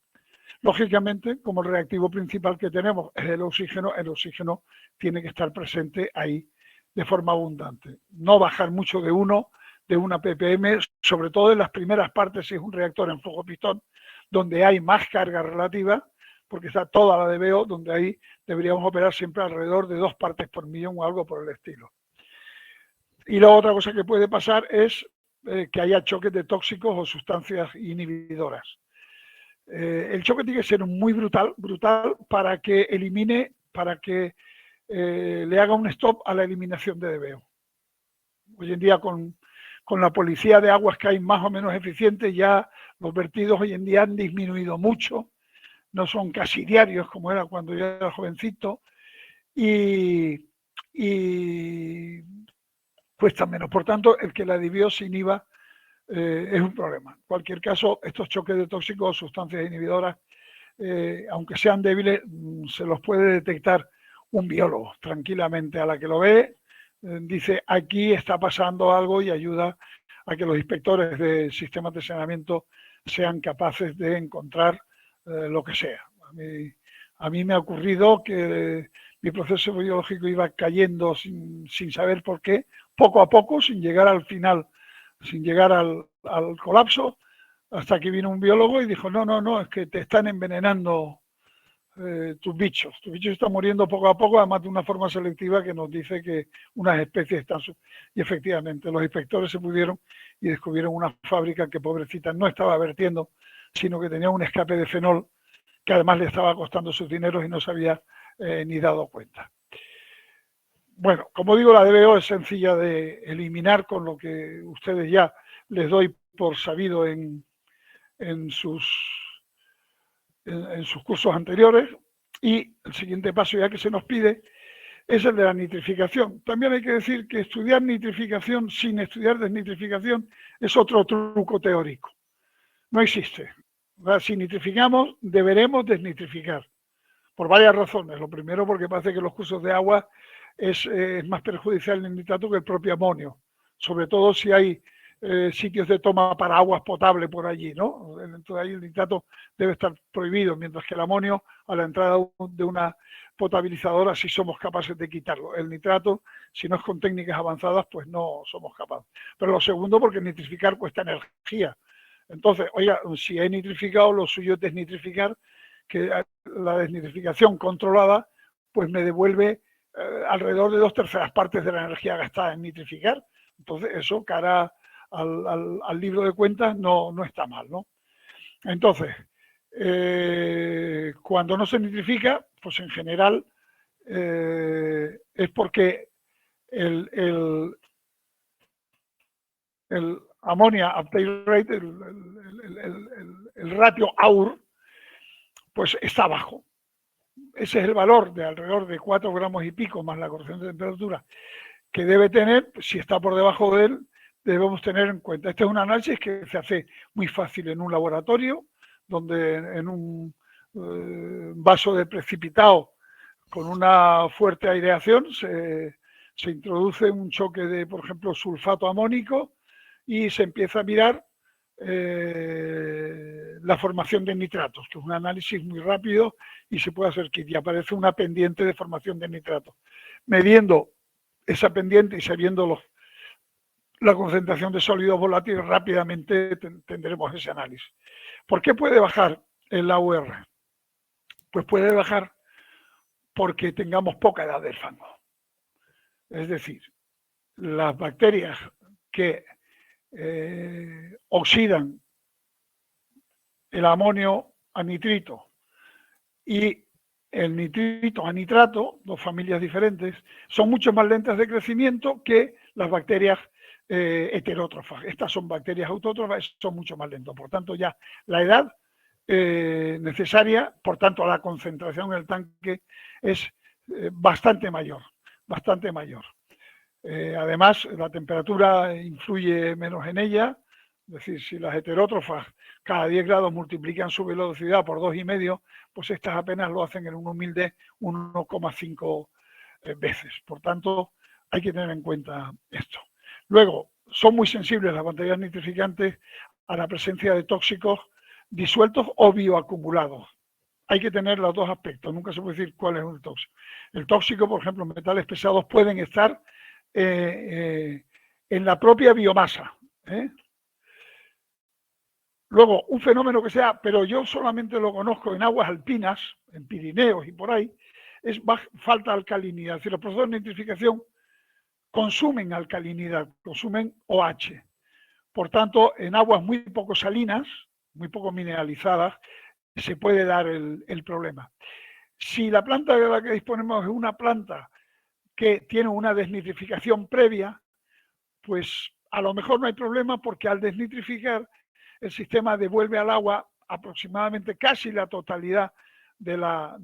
Lógicamente, como el reactivo principal que tenemos es el oxígeno tiene que estar presente ahí de forma abundante. No bajar mucho de una ppm, sobre todo en las primeras partes, si es un reactor en flujo pistón, donde hay más carga relativa, porque está toda la DBO, donde ahí deberíamos operar siempre alrededor de 2 partes por millón o algo por el estilo. Y la otra cosa que puede pasar es que haya choques de tóxicos o sustancias inhibidoras. El choque tiene que ser muy brutal para que elimine, para que le haga un stop a la eliminación de DBO. Hoy en día con la policía de aguas que hay más o menos eficiente, ya los vertidos hoy en día han disminuido mucho, no son casi diarios como era cuando yo era jovencito y cuesta menos. Por tanto, el que la DBO se inhiba es un problema. En cualquier caso, estos choques de tóxicos, sustancias inhibidoras, aunque sean débiles, se los puede detectar un biólogo tranquilamente. A la que lo ve, dice aquí está pasando algo y ayuda a que los inspectores de sistemas de saneamiento sean capaces de encontrar lo que sea. A mí me ha ocurrido que mi proceso biológico iba cayendo sin saber por qué, poco a poco, sin llegar al final, sin llegar al colapso, hasta que vino un biólogo y dijo, no, es que te están envenenando tus bichos están muriendo poco a poco, además de una forma selectiva que nos dice que unas especies están... Y efectivamente, los inspectores se pudieron y descubrieron una fábrica que, pobrecita, no estaba vertiendo, sino que tenía un escape de fenol que además le estaba costando sus dineros y no se había ni dado cuenta. Bueno, como digo, la DBO es sencilla de eliminar, con lo que ustedes ya les doy por sabido en sus cursos anteriores. Y el siguiente paso ya que se nos pide es el de la nitrificación. También hay que decir que estudiar nitrificación sin estudiar desnitrificación es otro truco teórico. No existe. Si nitrificamos, deberemos desnitrificar, por varias razones. Lo primero, porque parece que los cursos de agua es más perjudicial el nitrato que el propio amonio, sobre todo si hay sitios de toma para aguas potables por allí, ¿no? Entonces ahí el nitrato debe estar prohibido, mientras que el amonio, a la entrada de una potabilizadora, sí somos capaces de quitarlo. El nitrato, si no es con técnicas avanzadas, pues no somos capaces. Pero lo segundo, porque nitrificar cuesta energía. Entonces, oiga, si he nitrificado, lo suyo es desnitrificar, que la desnitrificación controlada pues me devuelve alrededor de 2/3 partes de la energía gastada en nitrificar. Entonces eso, cara al libro de cuentas, no está mal, ¿no? Entonces, cuando no se nitrifica, pues en general es porque el ammonia uptake rate, el ratio AUR, pues está bajo. Ese es el valor de alrededor de 4 gramos y pico más la corrección de temperatura que debe tener. Si está por debajo de él, debemos tener en cuenta. Este es un análisis que se hace muy fácil en un laboratorio, donde en un vaso de precipitado con una fuerte aireación se introduce un choque de, por ejemplo, sulfato amónico y se empieza a mirar la formación de nitratos, que es un análisis muy rápido y se puede hacer kit, y aparece una pendiente de formación de nitratos. Mediendo esa pendiente y sabiendo la concentración de sólidos volátiles, rápidamente tendremos ese análisis. ¿Por qué puede bajar el AUR? Pues puede bajar porque tengamos poca edad del fango. Es decir, las bacterias que oxidan el amonio a nitrito y el nitrito a nitrato, dos familias diferentes, son mucho más lentas de crecimiento que las bacterias heterótrofas. Estas son bacterias autótrofas, son mucho más lentas. Por tanto, ya la edad necesaria, por tanto, la concentración en el tanque es bastante mayor, bastante mayor. Además, la temperatura influye menos en ella. Es decir, si las heterótrofas cada 10 grados multiplican su velocidad por 2,5, pues estas apenas lo hacen en un humilde 1,5 veces. Por tanto, hay que tener en cuenta esto. Luego, son muy sensibles las bacterias nitrificantes a la presencia de tóxicos disueltos o bioacumulados. Hay que tener los dos aspectos, nunca se puede decir cuál es el tóxico. El tóxico, por ejemplo, metales pesados pueden estar en la propia biomasa. Luego, un fenómeno que sea, pero yo solamente lo conozco en aguas alpinas, en Pirineos y por ahí, es falta de alcalinidad. Es decir, los procesos de nitrificación consumen alcalinidad, consumen OH. Por tanto, en aguas muy poco salinas, muy poco mineralizadas, se puede dar el problema. Si la planta de la que disponemos es una planta que tiene una desnitrificación previa, pues a lo mejor no hay problema porque al desnitrificar el sistema devuelve al agua aproximadamente casi la totalidad de la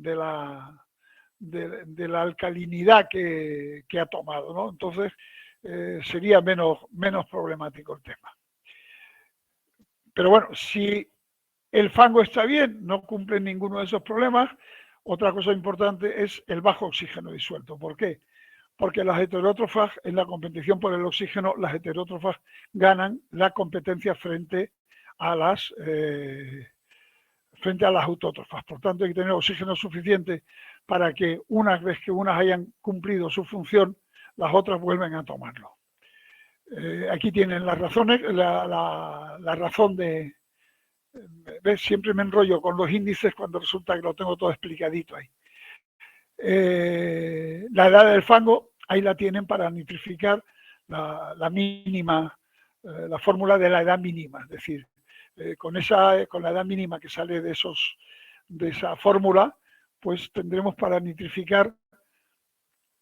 alcalinidad que ha tomado, ¿no? Entonces sería menos problemático el tema. Pero bueno, si el fango está bien, no cumple ninguno de esos problemas. Otra cosa importante es el bajo oxígeno disuelto. ¿Por qué? Porque las heterótrofas, en la competición por el oxígeno, las heterótrofas ganan la competencia frente a las autótrofas. Por tanto, hay que tener oxígeno suficiente para que una vez que unas hayan cumplido su función, las otras vuelven a tomarlo. Aquí tienen las razones, la razón de... ¿Ves? Siempre me enrollo con los índices cuando resulta que lo tengo todo explicadito ahí. La edad del fango, ahí la tienen para nitrificar la mínima, la fórmula de la edad mínima, es decir, con la edad mínima que sale de esa fórmula, pues tendremos para nitrificar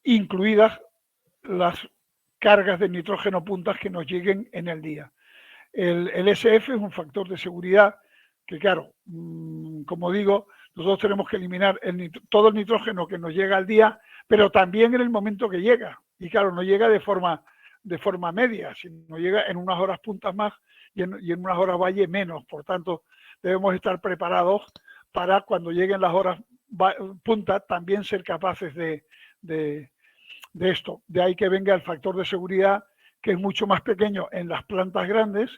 incluidas las cargas de nitrógeno puntas que nos lleguen en el día. El SF es un factor de seguridad que, claro, como digo, nosotros tenemos que eliminar todo el nitrógeno que nos llega al día, pero también en el momento que llega. Y claro, no llega de forma media, sino llega en unas horas puntas más y en unas horas valle menos. Por tanto, debemos estar preparados para cuando lleguen las horas puntas también ser capaces de esto. De ahí que venga el factor de seguridad, que es mucho más pequeño en las plantas grandes,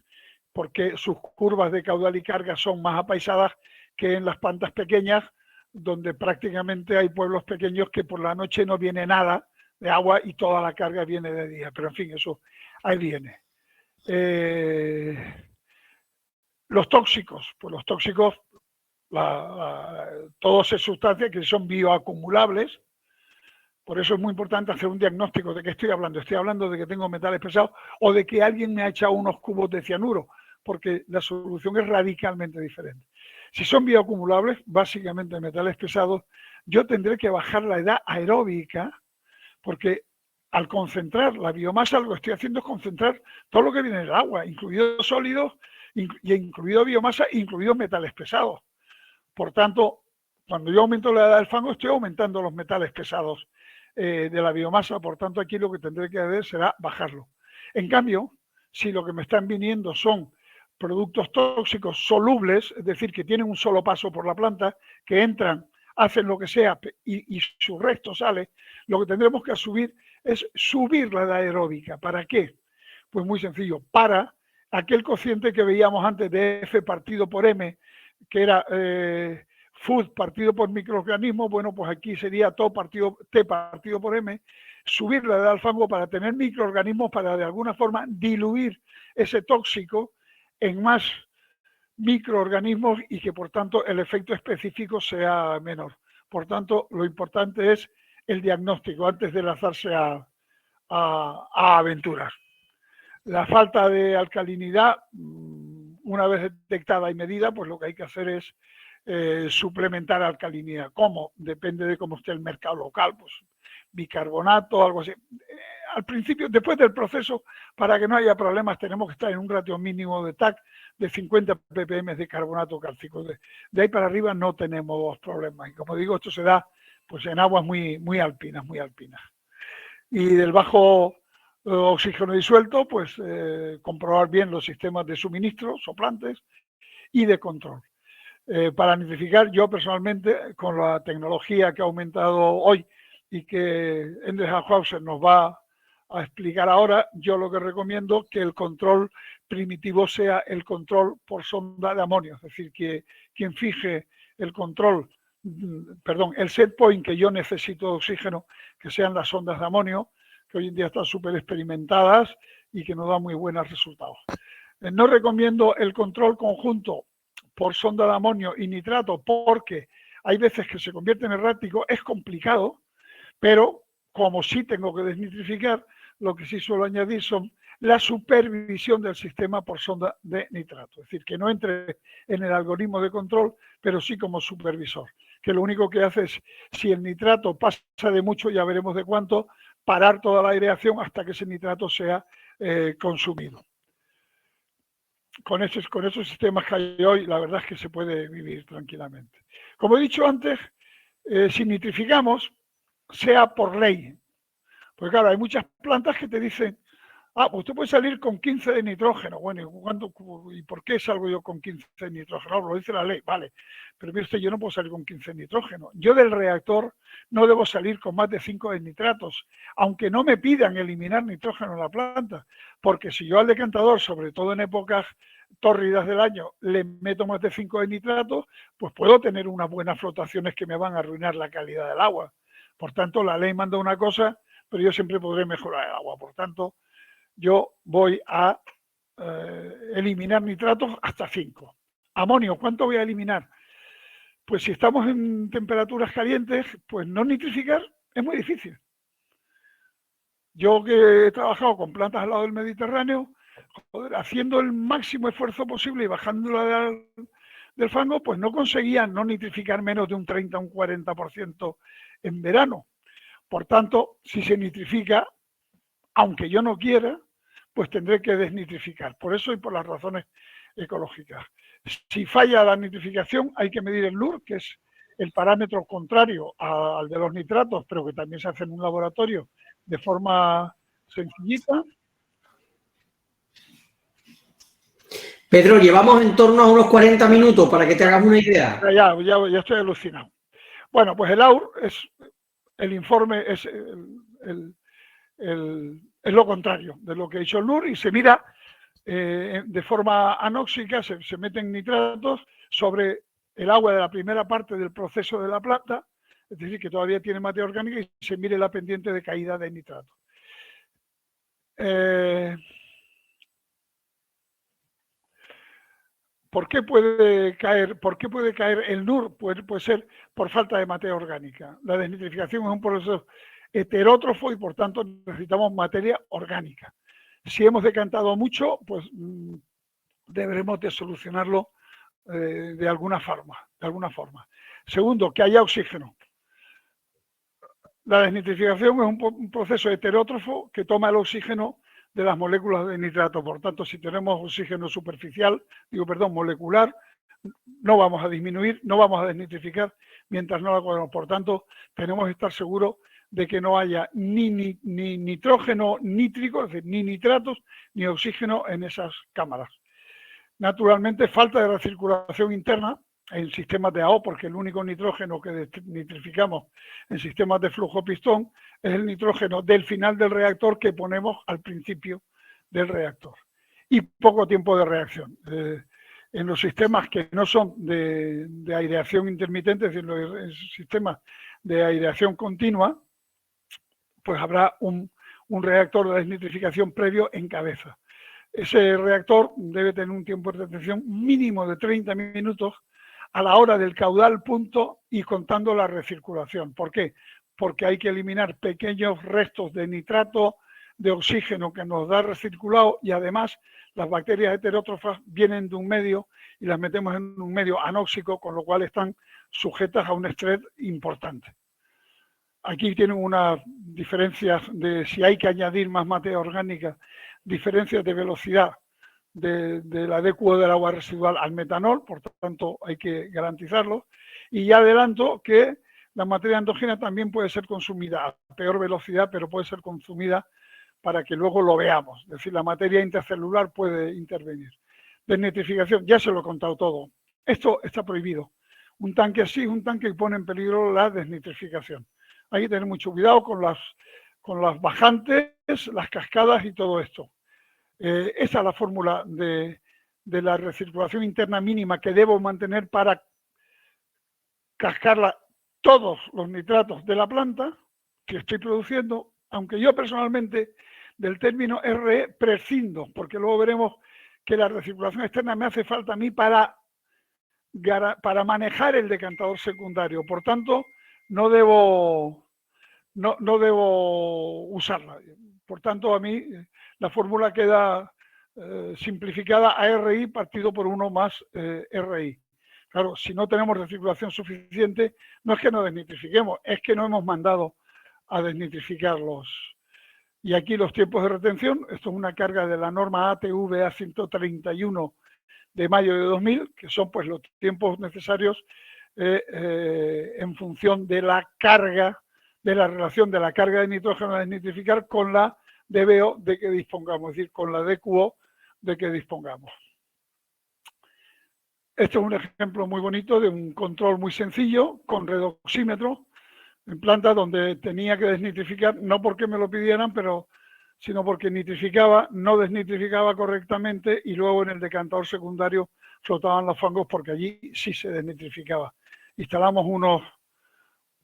porque sus curvas de caudal y carga son más apaisadas que en las plantas pequeñas, donde prácticamente hay pueblos pequeños que por la noche no viene nada de agua y toda la carga viene de día. Pero en fin, eso ahí viene. Los tóxicos, pues los tóxicos, todas esas sustancias que son bioacumulables. Por eso es muy importante hacer un diagnóstico. ¿De qué estoy hablando? Estoy hablando de que tengo metales pesados o de que alguien me ha echado unos cubos de cianuro, porque la solución es radicalmente diferente. Si son bioacumulables, básicamente metales pesados, yo tendré que bajar la edad aeróbica, porque al concentrar la biomasa, lo que estoy haciendo es concentrar todo lo que viene del agua, incluidos sólidos, y incluido biomasa, incluidos metales pesados. Por tanto, cuando yo aumento la edad del fango, estoy aumentando los metales pesados de la biomasa. Por tanto, aquí lo que tendré que hacer será bajarlo. En cambio, si lo que me están viniendo son productos tóxicos solubles, es decir, que tienen un solo paso por la planta, que entran, hacen lo que sea y su resto sale, lo que tendremos que subir es subir la edad aeróbica. ¿Para qué? Pues muy sencillo, para aquel cociente que veíamos antes de F partido por M, que era food partido por microorganismos, bueno, pues aquí sería T partido por M, subir la edad al fango para tener microorganismos para de alguna forma diluir ese tóxico en más microorganismos y que por tanto el efecto específico sea menor. Por tanto, lo importante es el diagnóstico antes de lanzarse a aventuras. La falta de alcalinidad, una vez detectada y medida, pues lo que hay que hacer es suplementar alcalinidad. ¿Cómo? Depende de cómo esté el mercado local, pues bicarbonato, algo así. Al principio, después del proceso, para que no haya problemas, tenemos que estar en un ratio mínimo de TAC de 50 ppm de carbonato cálcico. De ahí para arriba no tenemos problemas. Y como digo, esto se da pues en aguas muy alpinas, muy alpinas. Y del bajo oxígeno disuelto, pues comprobar bien los sistemas de suministro, soplantes y de control. Para nitrificar, yo personalmente, con la tecnología que ha aumentado hoy y que Endres Hauser nos va a explicar ahora, yo lo que recomiendo que el control primitivo sea el control por sonda de amonio, es decir, que quien fije el control, el set point que yo necesito de oxígeno, que sean las sondas de amonio, que hoy en día están súper experimentadas y que nos dan muy buenos resultados. No recomiendo el control conjunto por sonda de amonio y nitrato porque hay veces que se convierte en errático, es complicado, pero como sí tengo que desnitrificar, lo que sí suelo añadir son la supervisión del sistema por sonda de nitrato. Es decir, que no entre en el algoritmo de control, pero sí como supervisor. Que lo único que hace es, si el nitrato pasa de mucho, ya veremos de cuánto, parar toda la aireación hasta que ese nitrato sea consumido. Con esos sistemas que hay hoy, la verdad es que se puede vivir tranquilamente. Como he dicho antes, si nitrificamos, sea por ley. Porque claro, hay muchas plantas que te dicen, pues usted puede salir con 15 de nitrógeno. Bueno, ¿y por qué salgo yo con 15 de nitrógeno? No, lo dice la ley, vale. Pero mire usted, yo no puedo salir con 15 de nitrógeno. Yo del reactor no debo salir con más de 5 de nitratos, aunque no me pidan eliminar nitrógeno en la planta. Porque si yo al decantador, sobre todo en épocas tórridas del año, le meto más de 5 de nitratos, pues puedo tener unas buenas flotaciones que me van a arruinar la calidad del agua. Por tanto, la ley manda una cosa, pero yo siempre podré mejorar el agua. Por tanto, yo voy a eliminar nitratos hasta 5. Amonio, ¿cuánto voy a eliminar? Pues si estamos en temperaturas calientes, pues no nitrificar es muy difícil. Yo que he trabajado con plantas al lado del Mediterráneo, joder, haciendo el máximo esfuerzo posible y bajándola del fango, pues no conseguía no nitrificar menos de un 30 o un 40% en verano. Por tanto, si se nitrifica, aunque yo no quiera, pues tendré que desnitrificar. Por eso y por las razones ecológicas. Si falla la nitrificación, hay que medir el NUR, que es el parámetro contrario al de los nitratos, pero que también se hace en un laboratorio de forma sencillita. Pedro, llevamos en torno a unos 40 minutos para que te hagas una idea. Ya estoy alucinado. Bueno, pues el AUR es el informe, es lo contrario de lo que ha hecho el NUR y se mira de forma anóxica, se meten nitratos sobre el agua de la primera parte del proceso de la planta, es decir, que todavía tiene materia orgánica y se mire la pendiente de caída de nitrato. ¿Por qué puede caer el NUR? Puede ser por falta de materia orgánica. La desnitrificación es un proceso heterótrofo y por tanto necesitamos materia orgánica. Si hemos decantado mucho, pues deberemos de solucionarlo de alguna forma. Segundo, que haya oxígeno. La desnitrificación es un proceso heterótrofo que toma el oxígeno de las moléculas de nitrato. Por tanto, si tenemos oxígeno molecular, no vamos a disminuir, no vamos a desnitrificar mientras no la cogemos. Por tanto, tenemos que estar seguros de que no haya ni nitrógeno nítrico, es decir, ni nitratos, ni oxígeno en esas cámaras. Naturalmente, falta de recirculación interna en sistemas de AO, porque el único nitrógeno que nitrificamos en sistemas de flujo pistón es el nitrógeno del final del reactor que ponemos al principio del reactor. Y poco tiempo de reacción. En los sistemas que no son de aireación intermitente, es decir, en los sistemas de aireación continua, pues habrá un reactor de desnitrificación previo en cabeza. Ese reactor debe tener un tiempo de retención mínimo de 30 minutos a la hora del caudal punto y contando la recirculación. ¿Por qué? Porque hay que eliminar pequeños restos de nitrato, de oxígeno que nos da recirculado y además las bacterias heterótrofas vienen de un medio y las metemos en un medio anóxico, con lo cual están sujetas a un estrés importante. Aquí tienen unas diferencias de si hay que añadir más materia orgánica, diferencias de velocidad del adecuo del agua residual al metanol, por tanto hay que garantizarlo. Y ya adelanto que la materia endógena también puede ser consumida a peor velocidad, pero puede ser consumida para que luego lo veamos. Es decir, la materia intracelular puede intervenir. Desnitrificación, ya se lo he contado todo. Esto está prohibido. Un tanque así es un tanque que pone en peligro la desnitrificación. Hay que tener mucho cuidado con las bajantes, las cascadas y todo esto. Esa es la fórmula de la recirculación interna mínima que debo mantener para cascarla todos los nitratos de la planta que estoy produciendo, aunque yo personalmente del término RE prescindo, porque luego veremos que la recirculación externa me hace falta a mí para manejar el decantador secundario. Por tanto, no debo usarla. Por tanto, a mí la fórmula queda simplificada a RI partido por 1 más RI. Claro, si no tenemos recirculación suficiente, no es que no desnitrifiquemos, es que no hemos mandado a desnitrificarlos. Y aquí los tiempos de retención, esto es una carga de la norma ATV A131 de mayo de 2000, que son pues los tiempos necesarios en función de la carga, de la relación de la carga de nitrógeno a desnitrificar con la DBO de que dispongamos, es decir, con la DQO de que dispongamos. Esto es un ejemplo muy bonito de un control muy sencillo con redoxímetro en plantas donde tenía que desnitrificar, no porque me lo pidieran, sino porque nitrificaba, no desnitrificaba correctamente y luego en el decantador secundario flotaban los fangos porque allí sí se desnitrificaba. Instalamos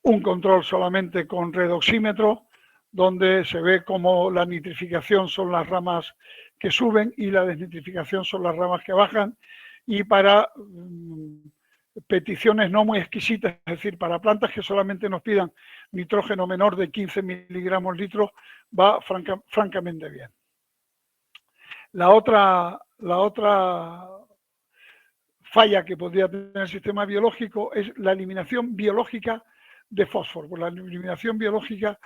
un control solamente con redoxímetro donde se ve cómo la nitrificación son las ramas que suben y la desnitrificación son las ramas que bajan, y para peticiones no muy exquisitas, es decir, para plantas que solamente nos pidan nitrógeno menor de 15 miligramos litro, va francamente bien. La otra falla que podría tener el sistema biológico es la eliminación biológica de fósforo. Pues la eliminación biológica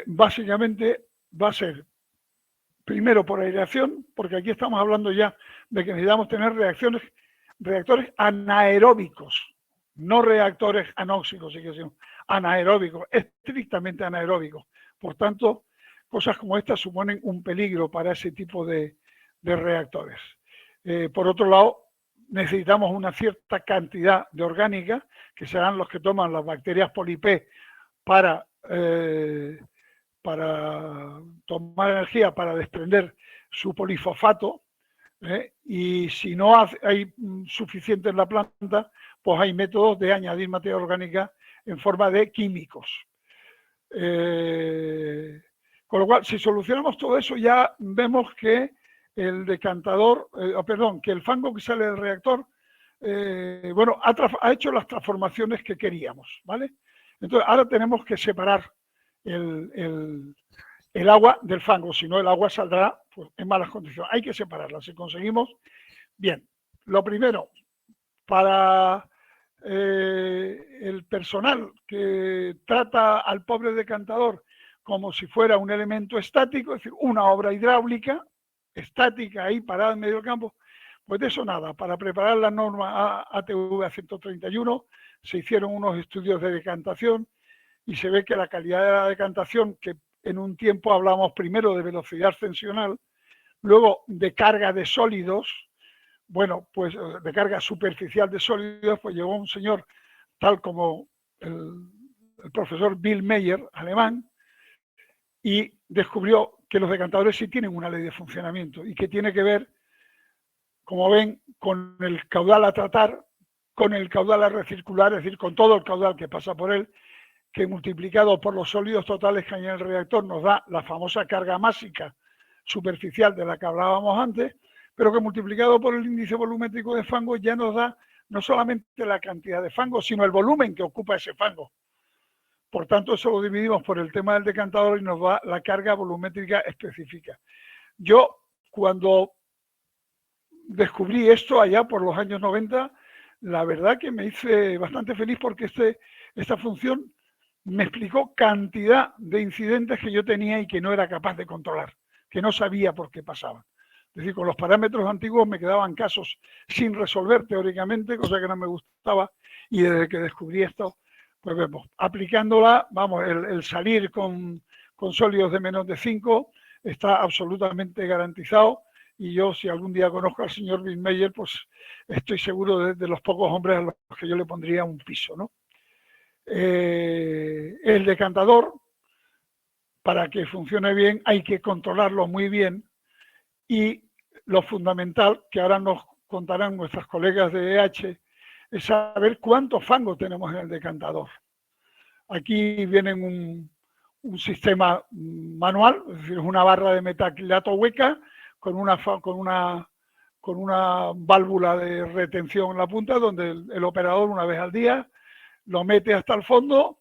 básicamente va a ser primero por aireación, porque aquí estamos hablando ya de que necesitamos tener reactores anaeróbicos, no reactores anóxicos, sino anaeróbicos, estrictamente anaeróbicos. Por tanto, cosas como estas suponen un peligro para ese tipo de reactores. Por otro lado, necesitamos una cierta cantidad de orgánica, que serán los que toman las bacterias Poli-P para tomar energía, para desprender su polifosfato, y si no hay suficiente en la planta, pues hay métodos de añadir materia orgánica en forma de químicos. Con lo cual, si solucionamos todo eso, ya vemos que el decantador, que el fango que sale del reactor, bueno, ha hecho las transformaciones que queríamos, ¿vale? Entonces, ahora tenemos que separar el agua del fango, si no el agua saldrá pues, en malas condiciones. Hay que separarla. Si conseguimos, bien. Lo primero, para el personal que trata al pobre decantador como si fuera un elemento estático, es decir, una obra hidráulica estática ahí parada en medio del campo, pues de eso nada. Para preparar la norma ATV A131 se hicieron unos estudios de decantación y se ve que la calidad de la decantación, que en un tiempo hablamos primero de velocidad ascensional, luego de carga de sólidos, bueno, pues de carga superficial de sólidos, pues llegó un señor tal como el profesor Bill Meyer, alemán, y descubrió que los decantadores sí tienen una ley de funcionamiento y que tiene que ver, como ven, con el caudal a tratar, con el caudal a recircular, es decir, con todo el caudal que pasa por él, que multiplicado por los sólidos totales que hay en el reactor nos da la famosa carga másica superficial de la que hablábamos antes, pero que multiplicado por el índice volumétrico de fango ya nos da no solamente la cantidad de fango, sino el volumen que ocupa ese fango. Por tanto, eso lo dividimos por el tema del decantador y nos da la carga volumétrica específica. Yo, cuando descubrí esto allá por los años 90, la verdad que me hice bastante feliz porque esta función me explicó cantidad de incidentes que yo tenía y que no era capaz de controlar, que no sabía por qué pasaban. Es decir, con los parámetros antiguos me quedaban casos sin resolver teóricamente, cosa que no me gustaba, y desde que descubrí esto, pues vemos, aplicándola, vamos, el salir con sólidos de menos de 5 está absolutamente garantizado, y yo, si algún día conozco al señor Bill Meyer, pues estoy seguro de los pocos hombres a los que yo le pondría un piso, ¿no? El decantador, para que funcione bien, hay que controlarlo muy bien, y lo fundamental, que ahora nos contarán nuestras colegas de EH, es saber cuánto fango tenemos en el decantador. Aquí viene un sistema manual, es decir, es una barra de metacrilato hueca con una con una válvula de retención en la punta, donde el operador una vez al día lo mete hasta el fondo,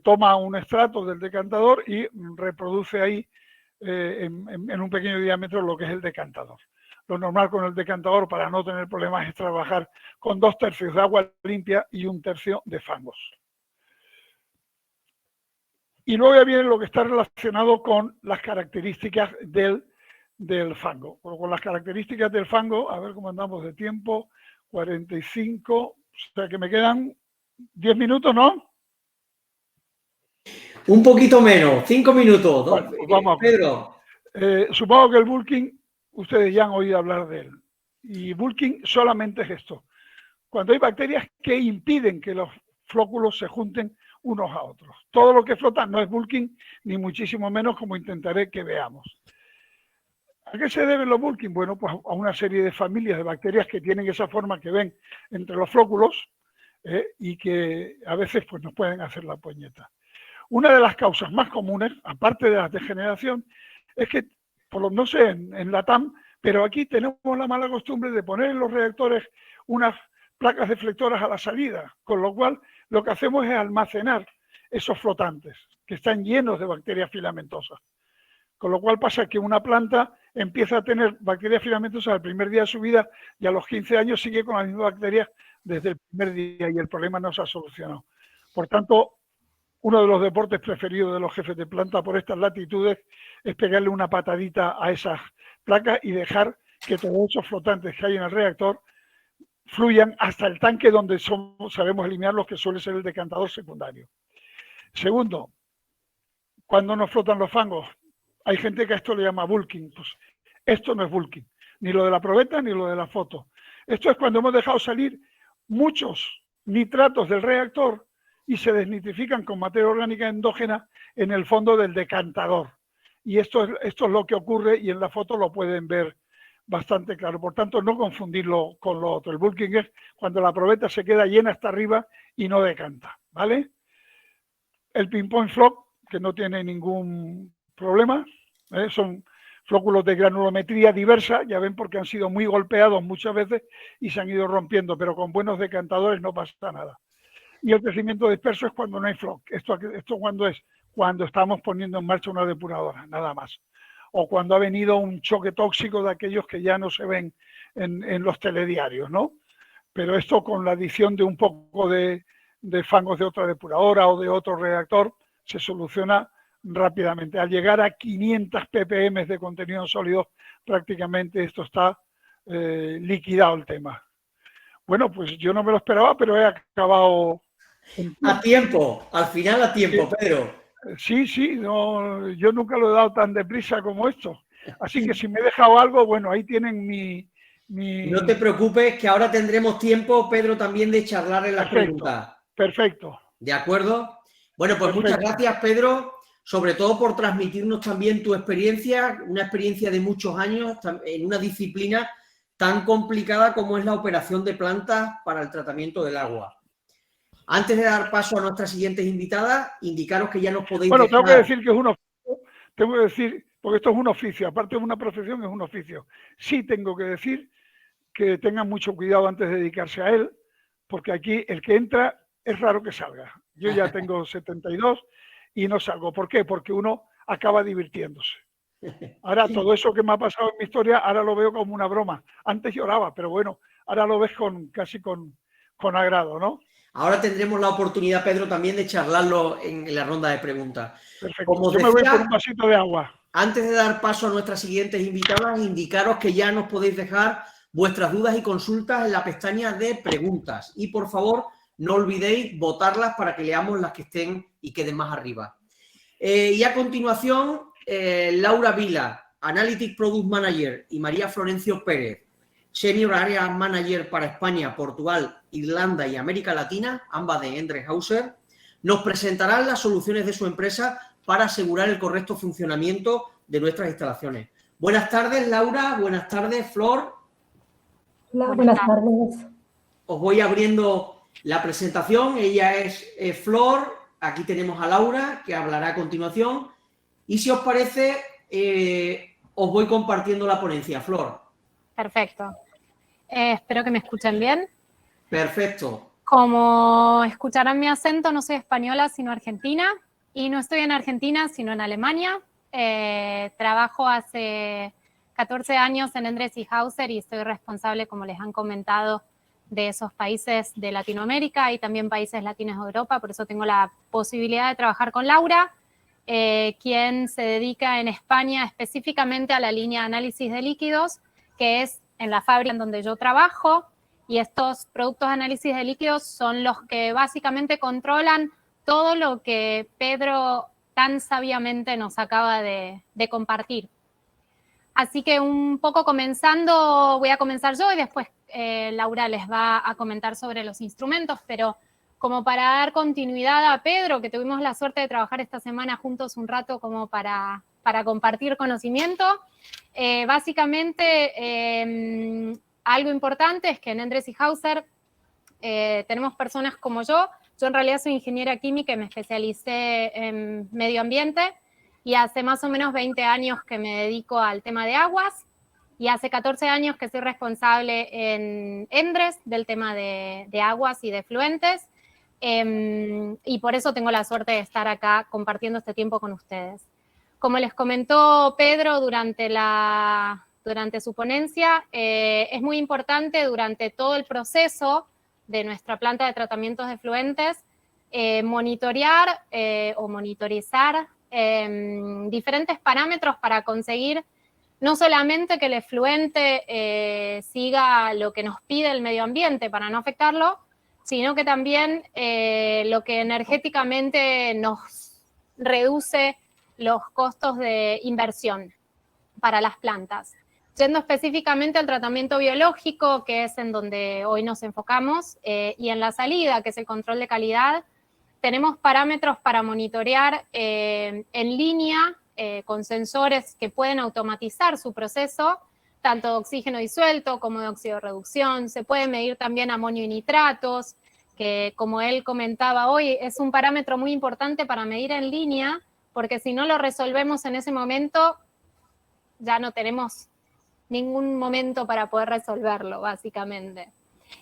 toma un extracto del decantador y reproduce ahí en un pequeño diámetro lo que es el decantador. Lo normal con el decantador, para no tener problemas, es trabajar con 2/3 de agua limpia y 1/3 de fangos. Y luego ya viene lo que está relacionado con las características del fango. Con las características del fango, a ver cómo andamos de tiempo, 45, o sea que me quedan 10 minutos, ¿no? Un poquito menos, 5 minutos. Bueno, pues vamos a Pedro. Supongo que el bulking, ustedes ya han oído hablar de él. Y bulking solamente es esto. Cuando hay bacterias que impiden que los flóculos se junten unos a otros. Todo lo que flota no es bulking, ni muchísimo menos, como intentaré que veamos. ¿A qué se deben los bulking? Bueno, pues a una serie de familias de bacterias que tienen esa forma que ven entre los flóculos y que a veces pues, nos pueden hacer la puñeta. Una de las causas más comunes, aparte de la degeneración, es que, no sé en la TAM, pero aquí tenemos la mala costumbre de poner en los reactores unas placas deflectoras a la salida, con lo cual lo que hacemos es almacenar esos flotantes que están llenos de bacterias filamentosas. Con lo cual pasa que una planta empieza a tener bacterias filamentosas al primer día de su vida y a los 15 años sigue con las mismas bacterias desde el primer día y el problema no se ha solucionado. Por tanto, uno de los deportes preferidos de los jefes de planta por estas latitudes es pegarle una patadita a esas placas y dejar que todos esos flotantes que hay en el reactor fluyan hasta el tanque donde sabemos eliminarlos, que suele ser el decantador secundario. Segundo, cuando nos flotan los fangos, hay gente que a esto le llama bulking. Pues esto no es bulking, ni lo de la probeta ni lo de la foto. Esto es cuando hemos dejado salir muchos nitratos del reactor y se desnitrifican con materia orgánica endógena en el fondo del decantador. Y esto es lo que ocurre y en la foto lo pueden ver bastante claro. Por tanto, no confundirlo con lo otro. El bulking es cuando la probeta se queda llena hasta arriba y no decanta, ¿vale? El ping-pong floc, que no tiene ningún problema, son flóculos de granulometría diversa, ya ven, porque han sido muy golpeados muchas veces y se han ido rompiendo, pero con buenos decantadores no pasa nada. Y el crecimiento disperso es cuando no hay floc. ¿Esto cuándo es? Cuando estamos poniendo en marcha una depuradora, nada más. O cuando ha venido un choque tóxico de aquellos que ya no se ven en los telediarios, ¿no? Pero esto con la adición de un poco de fangos de otra depuradora o de otro reactor se soluciona rápidamente. Al llegar a 500 ppm de contenido sólido, prácticamente esto está liquidado el tema. Bueno, pues yo no me lo esperaba, pero he acabado... A tiempo, al final a tiempo, Pedro. Sí, no, yo nunca lo he dado tan deprisa como esto. Así que si me he dejado algo, bueno, ahí tienen mi... No te preocupes, que ahora tendremos tiempo, Pedro, también de charlar en las preguntas. Perfecto. ¿De acuerdo? Bueno, pues muchas gracias, Pedro, sobre todo por transmitirnos también tu experiencia, una experiencia de muchos años en una disciplina tan complicada como es la operación de plantas para el tratamiento del agua. Antes de dar paso a nuestras siguientes invitadas, indicaros que ya nos podéis dejar... Tengo que decir que es un oficio, tengo que decir, porque esto es un oficio, aparte de una profesión, es un oficio. Sí tengo que decir que tengan mucho cuidado antes de dedicarse a él, porque aquí el que entra es raro que salga. Yo ya tengo 72 y no salgo. ¿Por qué? Porque uno acaba divirtiéndose. Ahora, todo eso que me ha pasado en mi historia, ahora lo veo como una broma. Antes lloraba, pero bueno, ahora lo ves casi con agrado, ¿no? Ahora tendremos la oportunidad, Pedro, también de charlarlo en la ronda de preguntas. Perfecto. Como yo me voy por un vasito de agua. Antes de dar paso a nuestras siguientes invitadas, indicaros que ya nos podéis dejar vuestras dudas y consultas en la pestaña de preguntas. Y, por favor, no olvidéis votarlas para que leamos las que estén y queden más arriba. Y a continuación, Laura Vila, Analytic Product Manager, y María Florencio Pérez, Senior Area Manager para España, Portugal, Irlanda y América Latina, ambas de Endrehauser, nos presentarán las soluciones de su empresa para asegurar el correcto funcionamiento de nuestras instalaciones. Buenas tardes, Laura. Buenas tardes, Flor. Hola, buenas tardes. Os voy abriendo la presentación. Ella es Flor. Aquí tenemos a Laura, que hablará a continuación. Y si os parece, os voy compartiendo la ponencia. Flor. Perfecto. Espero que me escuchen bien. Perfecto. Como escucharán mi acento, no soy española, sino argentina. Y no estoy en Argentina, sino en Alemania. Trabajo hace 14 años en Endres & Hauser y soy responsable, como les han comentado, de esos países de Latinoamérica y también países latinos de Europa. Por eso tengo la posibilidad de trabajar con Laura, quien se dedica en España específicamente a la línea de análisis de líquidos, que es en la fábrica en donde yo trabajo. Y estos productos de análisis de líquidos son los que básicamente controlan todo lo que Pedro tan sabiamente nos acaba de compartir. Así que un poco comenzando, voy a comenzar yo y después Laura les va a comentar sobre los instrumentos, pero como para dar continuidad a Pedro, que tuvimos la suerte de trabajar esta semana juntos un rato como para compartir conocimiento, básicamente algo importante es que en Endres & Hauser tenemos personas como yo. Yo en realidad soy ingeniera química y me especialicé en medio ambiente y hace más o menos 20 años que me dedico al tema de aguas y hace 14 años que soy responsable en Endres del tema de aguas y de efluentes y por eso tengo la suerte de estar acá compartiendo este tiempo con ustedes. Como les comentó Pedro durante su ponencia, es muy importante durante todo el proceso de nuestra planta de tratamientos de efluentes monitorear o monitorizar diferentes parámetros para conseguir no solamente que el efluente siga lo que nos pide el medio ambiente para no afectarlo, sino que también lo que energéticamente nos reduce los costos de inversión para las plantas. Yendo específicamente al tratamiento biológico, que es en donde hoy nos enfocamos, y en la salida, que es el control de calidad, tenemos parámetros para monitorear en línea con sensores que pueden automatizar su proceso, tanto de oxígeno disuelto como de óxido de reducción. Se puede medir también amonio y nitratos, que como él comentaba hoy, es un parámetro muy importante para medir en línea, porque si no lo resolvemos en ese momento, ya no tenemos ningún momento para poder resolverlo, básicamente.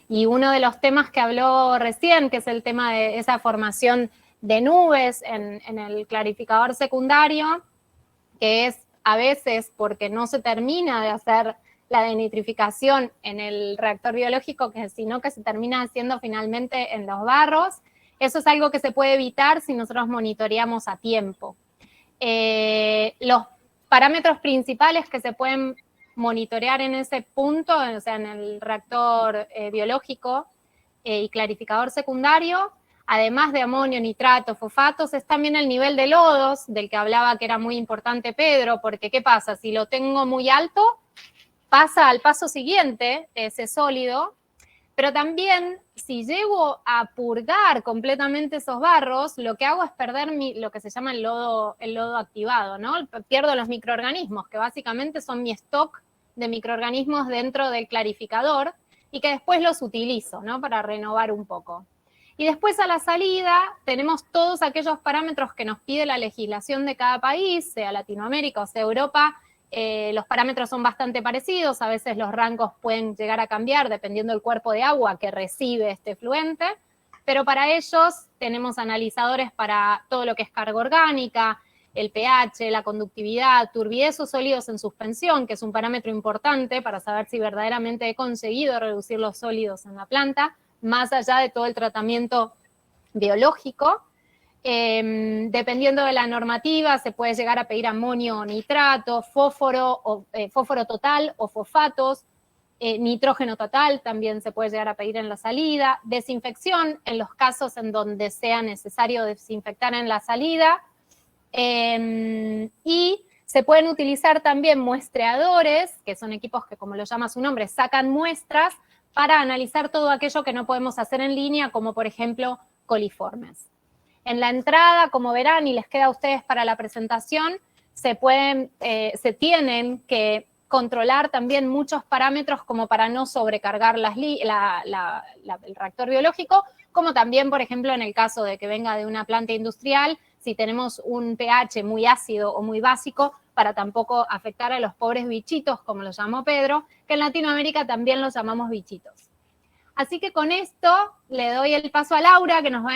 Y uno de los temas que habló recién, que es el tema de esa formación de nubes en el clarificador secundario, que es a veces porque no se termina de hacer la denitrificación en el reactor biológico, sino que se termina haciendo finalmente en los barros. Eso es algo que se puede evitar si nosotros monitoreamos a tiempo. Los parámetros principales que se pueden monitorear en ese punto, o sea, en el reactor biológico y clarificador secundario, además de amonio, nitrato, fosfatos, es también el nivel de lodos, del que hablaba que era muy importante Pedro, porque ¿qué pasa? Si lo tengo muy alto, pasa al paso siguiente, ese sólido, pero también si llego a purgar completamente esos barros, lo que hago es perder lo que se llama el lodo activado, ¿no? Pierdo los microorganismos, que básicamente son mi stock de microorganismos dentro del clarificador y que después los utilizo, ¿no? Para renovar un poco. Y después a la salida tenemos todos aquellos parámetros que nos pide la legislación de cada país, sea Latinoamérica o sea Europa. Los parámetros son bastante parecidos, a veces los rangos pueden llegar a cambiar dependiendo del cuerpo de agua que recibe este efluente, pero para ellos tenemos analizadores para todo lo que es carga orgánica, el pH, la conductividad, turbidez o sólidos en suspensión, que es un parámetro importante para saber si verdaderamente he conseguido reducir los sólidos en la planta, más allá de todo el tratamiento biológico. Dependiendo de la normativa, se puede llegar a pedir amonio o nitrato, fósforo total o fosfatos, nitrógeno total también se puede llegar a pedir en la salida, desinfección en los casos en donde sea necesario desinfectar en la salida, y se pueden utilizar también muestreadores, que son equipos que, como lo llama su nombre, sacan muestras para analizar todo aquello que no podemos hacer en línea, como por ejemplo coliformes. En la entrada, como verán, y les queda a ustedes para la presentación, se tienen que controlar también muchos parámetros como para no sobrecargar el reactor biológico, como también, por ejemplo, en el caso de que venga de una planta industrial, si tenemos un pH muy ácido o muy básico, para tampoco afectar a los pobres bichitos, como los llamó Pedro, que en Latinoamérica también los llamamos bichitos. Así que con esto le doy el paso a Laura, que nos va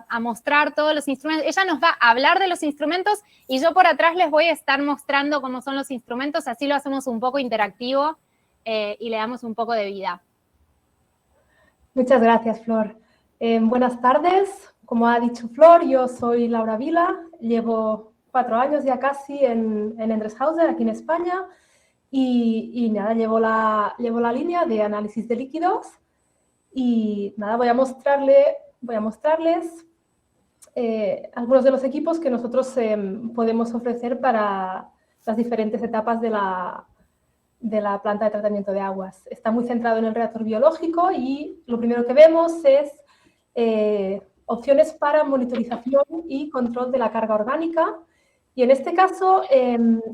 a mostrar todos los instrumentos. Ella nos va a hablar de los instrumentos y yo por atrás les voy a estar mostrando cómo son los instrumentos, así lo hacemos un poco interactivo y le damos un poco de vida. Muchas gracias, Flor. Buenas tardes. Como ha dicho Flor, yo soy Laura Vila, llevo 4 años ya casi en Endreshauser, aquí en España, y nada, llevo la línea de análisis de líquidos. Y nada, voy a mostrarles algunos de los equipos que nosotros podemos ofrecer para las diferentes etapas de la planta de tratamiento de aguas. Está muy centrado en el reactor biológico y lo primero que vemos es opciones para monitorización y control de la carga orgánica. Y en este caso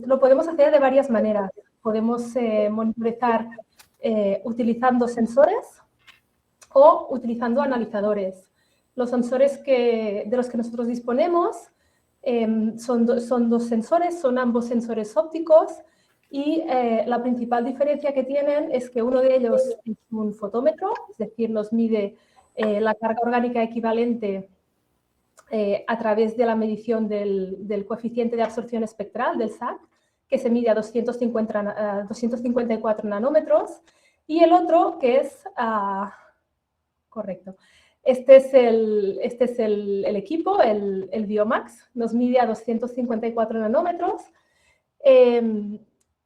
lo podemos hacer de varias maneras. Podemos monitorizar utilizando sensores o utilizando analizadores. Los sensores de los que nosotros disponemos son 2 sensores, son ambos sensores ópticos y la principal diferencia que tienen es que uno de ellos es un fotómetro, es decir, nos mide la carga orgánica equivalente a través de la medición del coeficiente de absorción espectral, del SAC, que se mide a 254 nanómetros, y el otro que es... Correcto. Este es el equipo, el Biomax, nos mide a 254 nanómetros.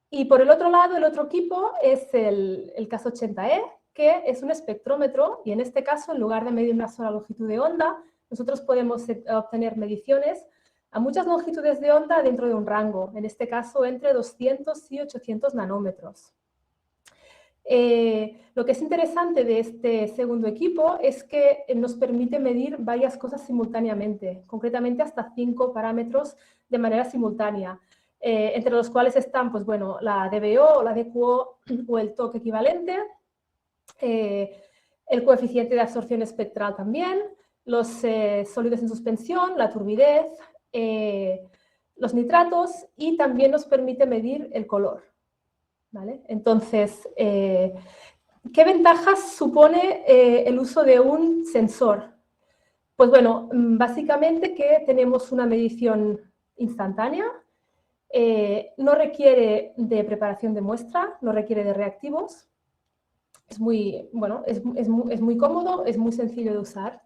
Y por el otro lado, el otro equipo es el CAS-80E, que es un espectrómetro, y en este caso, en lugar de medir una sola longitud de onda, nosotros podemos obtener mediciones a muchas longitudes de onda dentro de un rango, en este caso entre 200 y 800 nanómetros. Lo que es interesante de este segundo equipo es que nos permite medir varias cosas simultáneamente, concretamente hasta 5 parámetros de manera simultánea, entre los cuales están, pues bueno, la DBO o la DQO o el TOC equivalente, el coeficiente de absorción espectral también, los sólidos en suspensión, la turbidez, los nitratos, y también nos permite medir el color. ¿Vale? Entonces, ¿qué ventajas supone el uso de un sensor? Pues bueno, básicamente que tenemos una medición instantánea, no requiere de preparación de muestra, no requiere de reactivos, es muy cómodo, es muy sencillo de usar,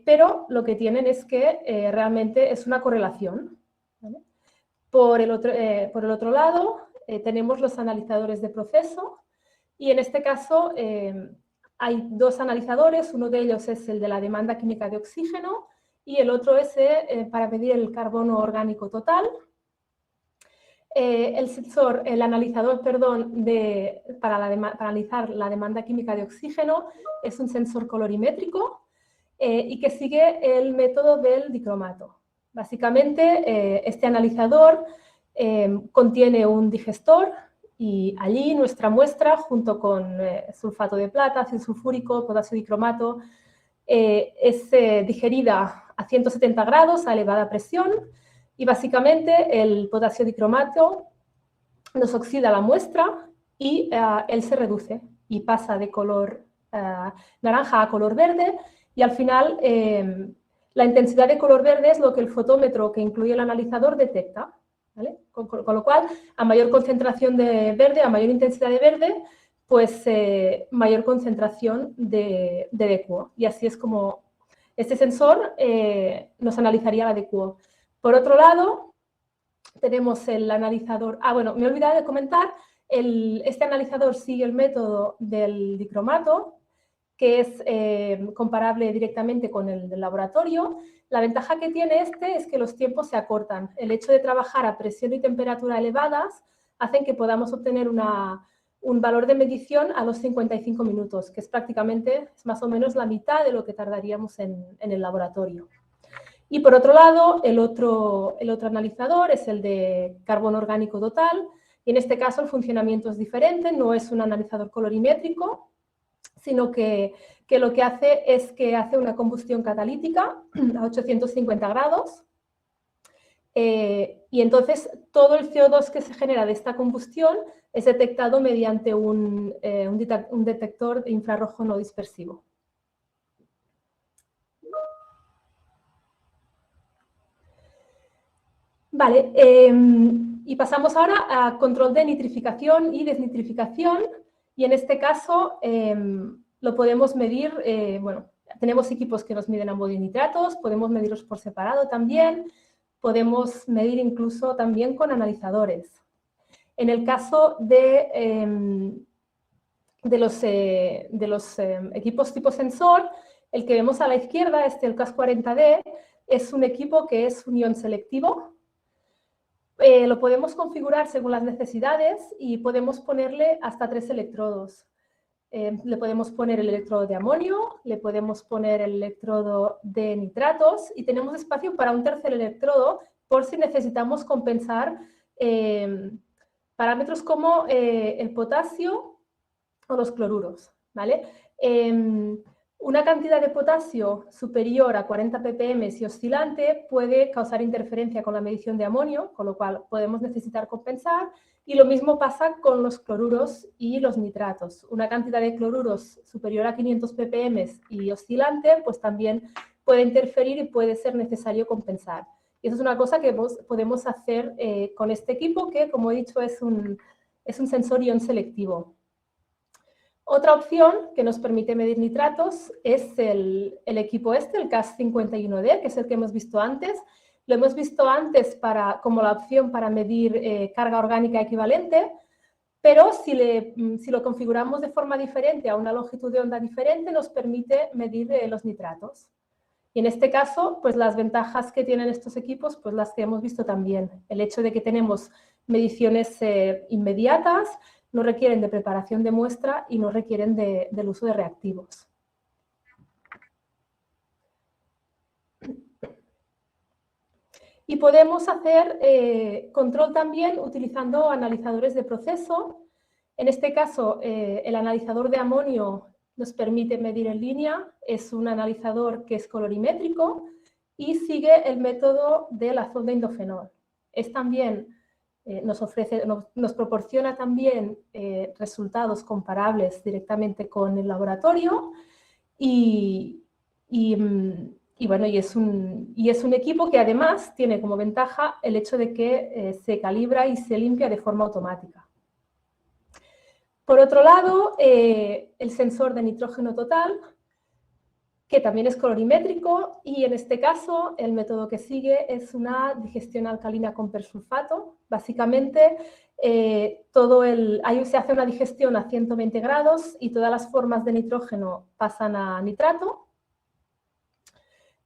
pero lo que tienen es que realmente es una correlación. ¿Vale? Por el otro lado, tenemos los analizadores de proceso y en este caso hay 2 analizadores, uno de ellos es el de la demanda química de oxígeno y el otro es para medir el carbono orgánico total. El analizador, para analizar la demanda química de oxígeno es un sensor colorimétrico y que sigue el método del dicromato. Básicamente, este analizador contiene un digestor y allí nuestra muestra, junto con sulfato de plata, ácido sulfúrico, potasio dicromato, es digerida a 170 grados a elevada presión y básicamente el potasio dicromato nos oxida la muestra y él se reduce y pasa de color naranja a color verde y al final la intensidad de color verde es lo que el fotómetro que incluye el analizador detecta. ¿Vale? Con lo cual, a mayor concentración de verde, a mayor intensidad de verde, pues mayor concentración de DQO. Y así es como este sensor nos analizaría la DQO. Por otro lado, tenemos el analizador... bueno, me he olvidado de comentar, este analizador sigue el método del dicromato, que es comparable directamente con el del laboratorio. La ventaja que tiene es que los tiempos se acortan. El hecho de trabajar a presión y temperatura elevadas hacen que podamos obtener un valor de medición a los 55 minutos, que es prácticamente, es más o menos la mitad de lo que tardaríamos en el laboratorio. Y por otro lado, el otro analizador es el de carbono orgánico total, y en este caso el funcionamiento es diferente, no es un analizador colorimétrico, sino que lo que hace es que hace una combustión catalítica a 850 grados y entonces todo el CO2 que se genera de esta combustión es detectado mediante un detector de infrarrojo no dispersivo. Vale, y pasamos ahora a control de nitrificación y desnitrificación, y en este caso lo podemos medir, bueno, tenemos equipos que nos miden amonio y nitratos, podemos medirlos por separado también, podemos medir incluso también con analizadores. En el caso de los equipos tipo sensor, el que vemos a la izquierda, el CAS 40D, es un equipo que es unión selectivo. Lo podemos configurar según las necesidades y podemos ponerle hasta 3 electrodos. Le podemos poner el electrodo de amonio, le podemos poner el electrodo de nitratos y tenemos espacio para un tercer electrodo por si necesitamos compensar parámetros como el potasio o los cloruros, ¿vale? Una cantidad de potasio superior a 40 ppm y oscilante puede causar interferencia con la medición de amonio, con lo cual podemos necesitar compensar, y lo mismo pasa con los cloruros y los nitratos. Una cantidad de cloruros superior a 500 ppm y oscilante, pues también puede interferir y puede ser necesario compensar. Y eso es una cosa que podemos hacer con este equipo que, como he dicho, es un sensor ion selectivo. Otra opción que nos permite medir nitratos es el equipo el CAS 51D, que es el que hemos visto antes. Lo hemos visto antes como la opción para medir carga orgánica equivalente, pero si lo configuramos de forma diferente, a una longitud de onda diferente, nos permite medir los nitratos. Y en este caso, pues las ventajas que tienen estos equipos, pues las que hemos visto también. El hecho de que tenemos mediciones inmediatas, no requieren de preparación de muestra y no requieren del uso de reactivos. Y podemos hacer control también utilizando analizadores de proceso. En este caso, el analizador de amonio nos permite medir en línea. Es un analizador que es colorimétrico y sigue el método del azul de indofenol. Es también... nos proporciona también resultados comparables directamente con el laboratorio y es un equipo que además tiene como ventaja el hecho de que se calibra y se limpia de forma automática. Por otro lado, el sensor de nitrógeno total, que también es colorimétrico, y en este caso el método que sigue es una digestión alcalina con persulfato. Básicamente ahí se hace una digestión a 120 grados y todas las formas de nitrógeno pasan a nitrato.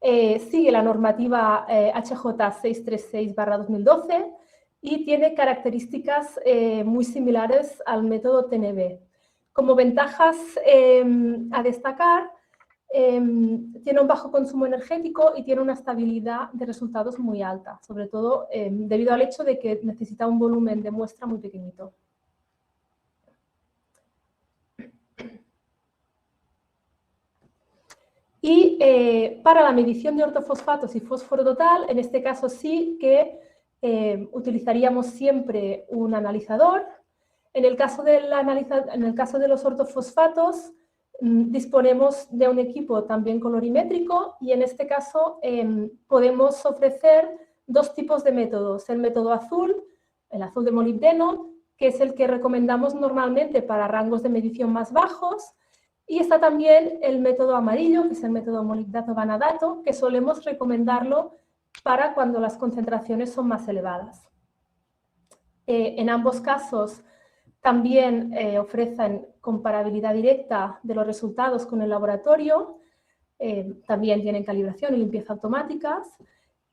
Sigue la normativa HJ 636/2012 y tiene características muy similares al método TNB. Como ventajas a destacar, tiene un bajo consumo energético y tiene una estabilidad de resultados muy alta, sobre todo debido al hecho de que necesita un volumen de muestra muy pequeñito. Y para la medición de ortofosfatos y fósforo total, en este caso sí que utilizaríamos siempre un analizador. En el caso de los ortofosfatos, disponemos de un equipo también colorimétrico y en este caso podemos ofrecer dos tipos de métodos. El método azul, el azul de molibdeno, que es el que recomendamos normalmente para rangos de medición más bajos, y está también el método amarillo, que es el método molibdato-vanadato, que solemos recomendarlo para cuando las concentraciones son más elevadas. En ambos casos también ofrecen comparabilidad directa de los resultados con el laboratorio, también tienen calibración y limpieza automáticas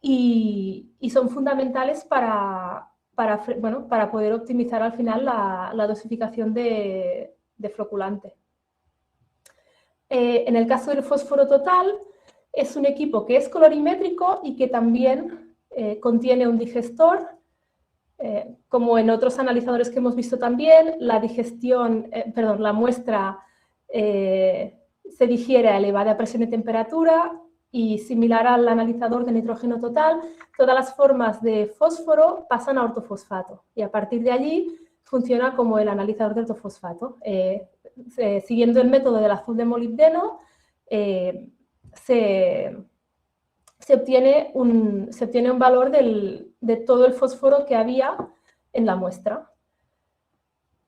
y son fundamentales para poder optimizar al final la dosificación de floculante. En el caso del fósforo total, es un equipo que es colorimétrico y que también contiene un digestor. Como en otros analizadores que hemos visto también, la muestra se digiere a elevada presión y temperatura y similar al analizador de nitrógeno total, todas las formas de fósforo pasan a ortofosfato y a partir de allí funciona como el analizador de ortofosfato. Siguiendo el método del azul de molibdeno, se obtiene un valor de todo el fósforo que había en la muestra.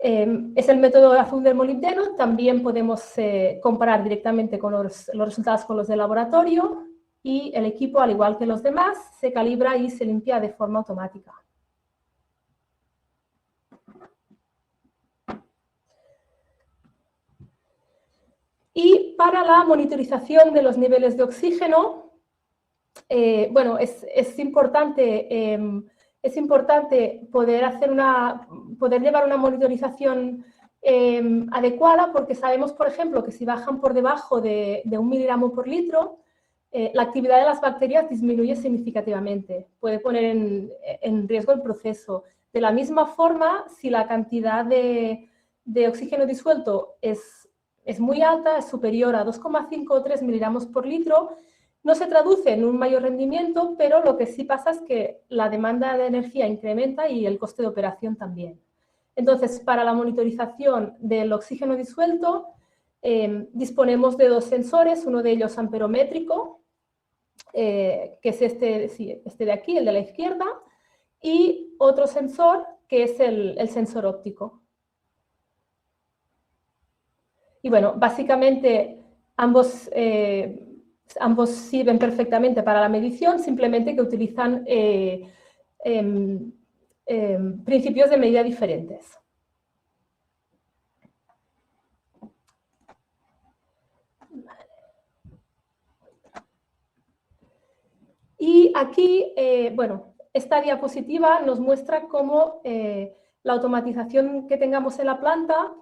Es el método azul del molibdeno. También podemos comparar directamente con los resultados con los de laboratorio y el equipo, al igual que los demás, se calibra y se limpia de forma automática. Y para la monitorización de los niveles de oxígeno, bueno, es importante poder llevar una monitorización adecuada, porque sabemos, por ejemplo, que si bajan por debajo de 1 miligramo por litro, la actividad de las bacterias disminuye significativamente, puede poner en riesgo el proceso. De la misma forma, si la cantidad de oxígeno disuelto es muy alta, es superior a 2,5 o 3 miligramos por litro, no se traduce en un mayor rendimiento, pero lo que sí pasa es que la demanda de energía incrementa y el coste de operación también. Entonces, para la monitorización del oxígeno disuelto, disponemos de 2 sensores, uno de ellos amperométrico, que es este de aquí, el de la izquierda, y otro sensor que es el sensor óptico. Y bueno, básicamente ambos sirven perfectamente para la medición, simplemente que utilizan principios de medida diferentes. Y aquí, bueno, esta diapositiva nos muestra cómo la automatización que tengamos en la planta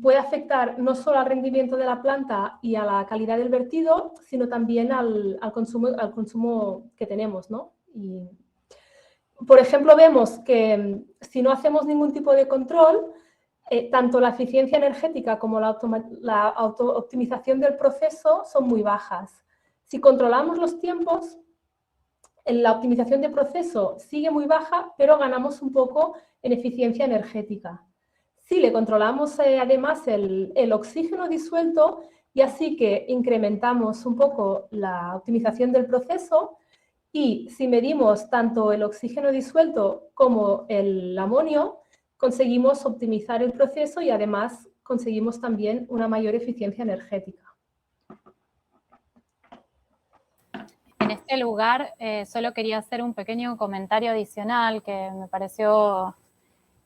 puede afectar no solo al rendimiento de la planta y a la calidad del vertido, sino también al consumo que tenemos, ¿no? Y, por ejemplo, vemos que si no hacemos ningún tipo de control, tanto la eficiencia energética como la optimización del proceso son muy bajas. Si controlamos los tiempos, la optimización de proceso sigue muy baja, pero ganamos un poco en eficiencia energética. Si le controlamos además el oxígeno disuelto, y así que incrementamos un poco la optimización del proceso, y si medimos tanto el oxígeno disuelto como el amonio, conseguimos optimizar el proceso y además conseguimos también una mayor eficiencia energética. En este lugar solo quería hacer un pequeño comentario adicional que me pareció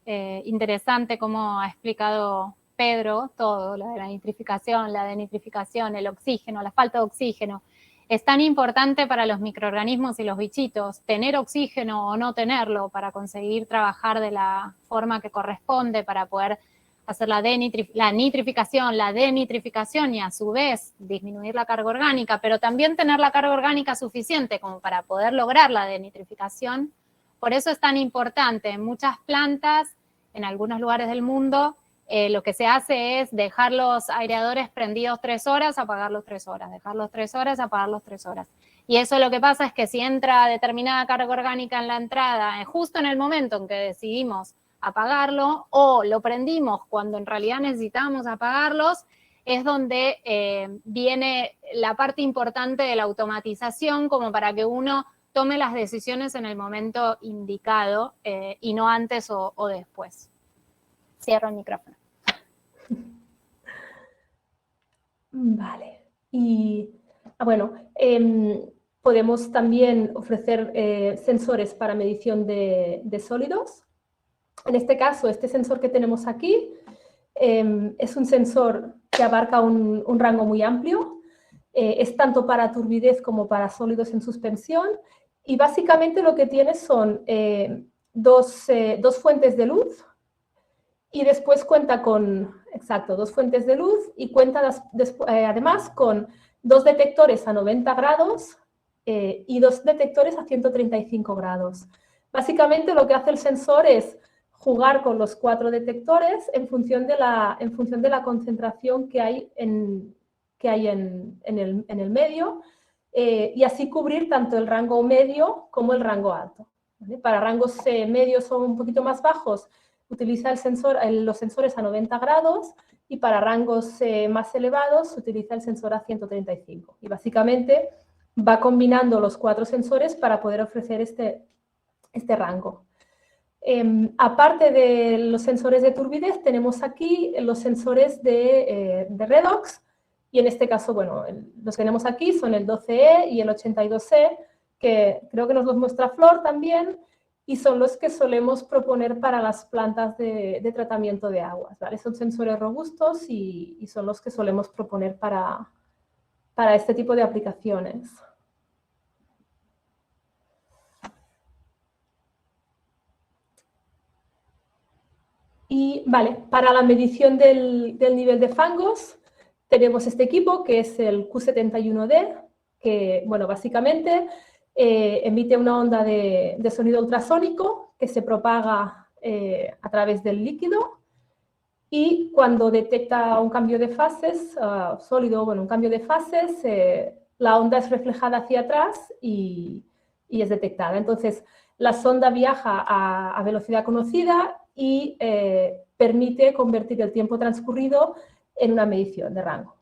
interesante cómo ha explicado Pedro todo, lo de la nitrificación, la denitrificación, el oxígeno, la falta de oxígeno. Es tan importante para los microorganismos y los bichitos tener oxígeno o no tenerlo para conseguir trabajar de la forma que corresponde, para poder hacer la nitrificación, la denitrificación y a su vez disminuir la carga orgánica, pero también tener la carga orgánica suficiente como para poder lograr la denitrificación. Por eso es tan importante. En muchas plantas, en algunos lugares del mundo, lo que se hace es dejar los aireadores prendidos 3 horas, apagarlos 3 horas, dejarlos 3 horas, apagarlos 3 horas. Y eso lo que pasa es que si entra determinada carga orgánica en la entrada, justo en el momento en que decidimos apagarlo, o lo prendimos cuando en realidad necesitábamos apagarlos, es donde viene la parte importante de la automatización, como para que uno tome las decisiones en el momento indicado y no antes o después. Cierro el micrófono. Vale. Y bueno, podemos también ofrecer sensores para medición de sólidos. En este caso, este sensor que tenemos aquí es un sensor que abarca un rango muy amplio. Es tanto para turbidez como para sólidos en suspensión. Y básicamente lo que tiene son dos fuentes de luz. Y después cuenta con, 2 fuentes de luz y cuenta además con 2 detectores a 90 grados y 2 detectores a 135 grados. Básicamente lo que hace el sensor es jugar con los 4 detectores en función de la concentración que hay en el medio y así cubrir tanto el rango medio como el rango alto. ¿Vale? Para rangos medios o un poquito más bajos, utiliza los sensores a 90 grados y para rangos más elevados se utiliza el sensor a 135. Y básicamente va combinando los 4 sensores para poder ofrecer este rango. Aparte de los sensores de turbidez, tenemos aquí los sensores de redox, y en este caso, bueno, los que tenemos aquí son el 12E y el 82E, que creo que nos los muestra Flor también, y son los que solemos proponer para las plantas de tratamiento de aguas, ¿vale? Son sensores robustos y son los que solemos proponer para este tipo de aplicaciones. Y vale, para la medición del nivel de fangos tenemos este equipo que es el Q71D, que, bueno, básicamente emite una onda de sonido ultrasónico que se propaga a través del líquido, y cuando detecta un cambio de fases, sólido, bueno, un cambio de fases, la onda es reflejada hacia atrás y es detectada. Entonces, la sonda viaja a velocidad conocida y permite convertir el tiempo transcurrido en una medición de rango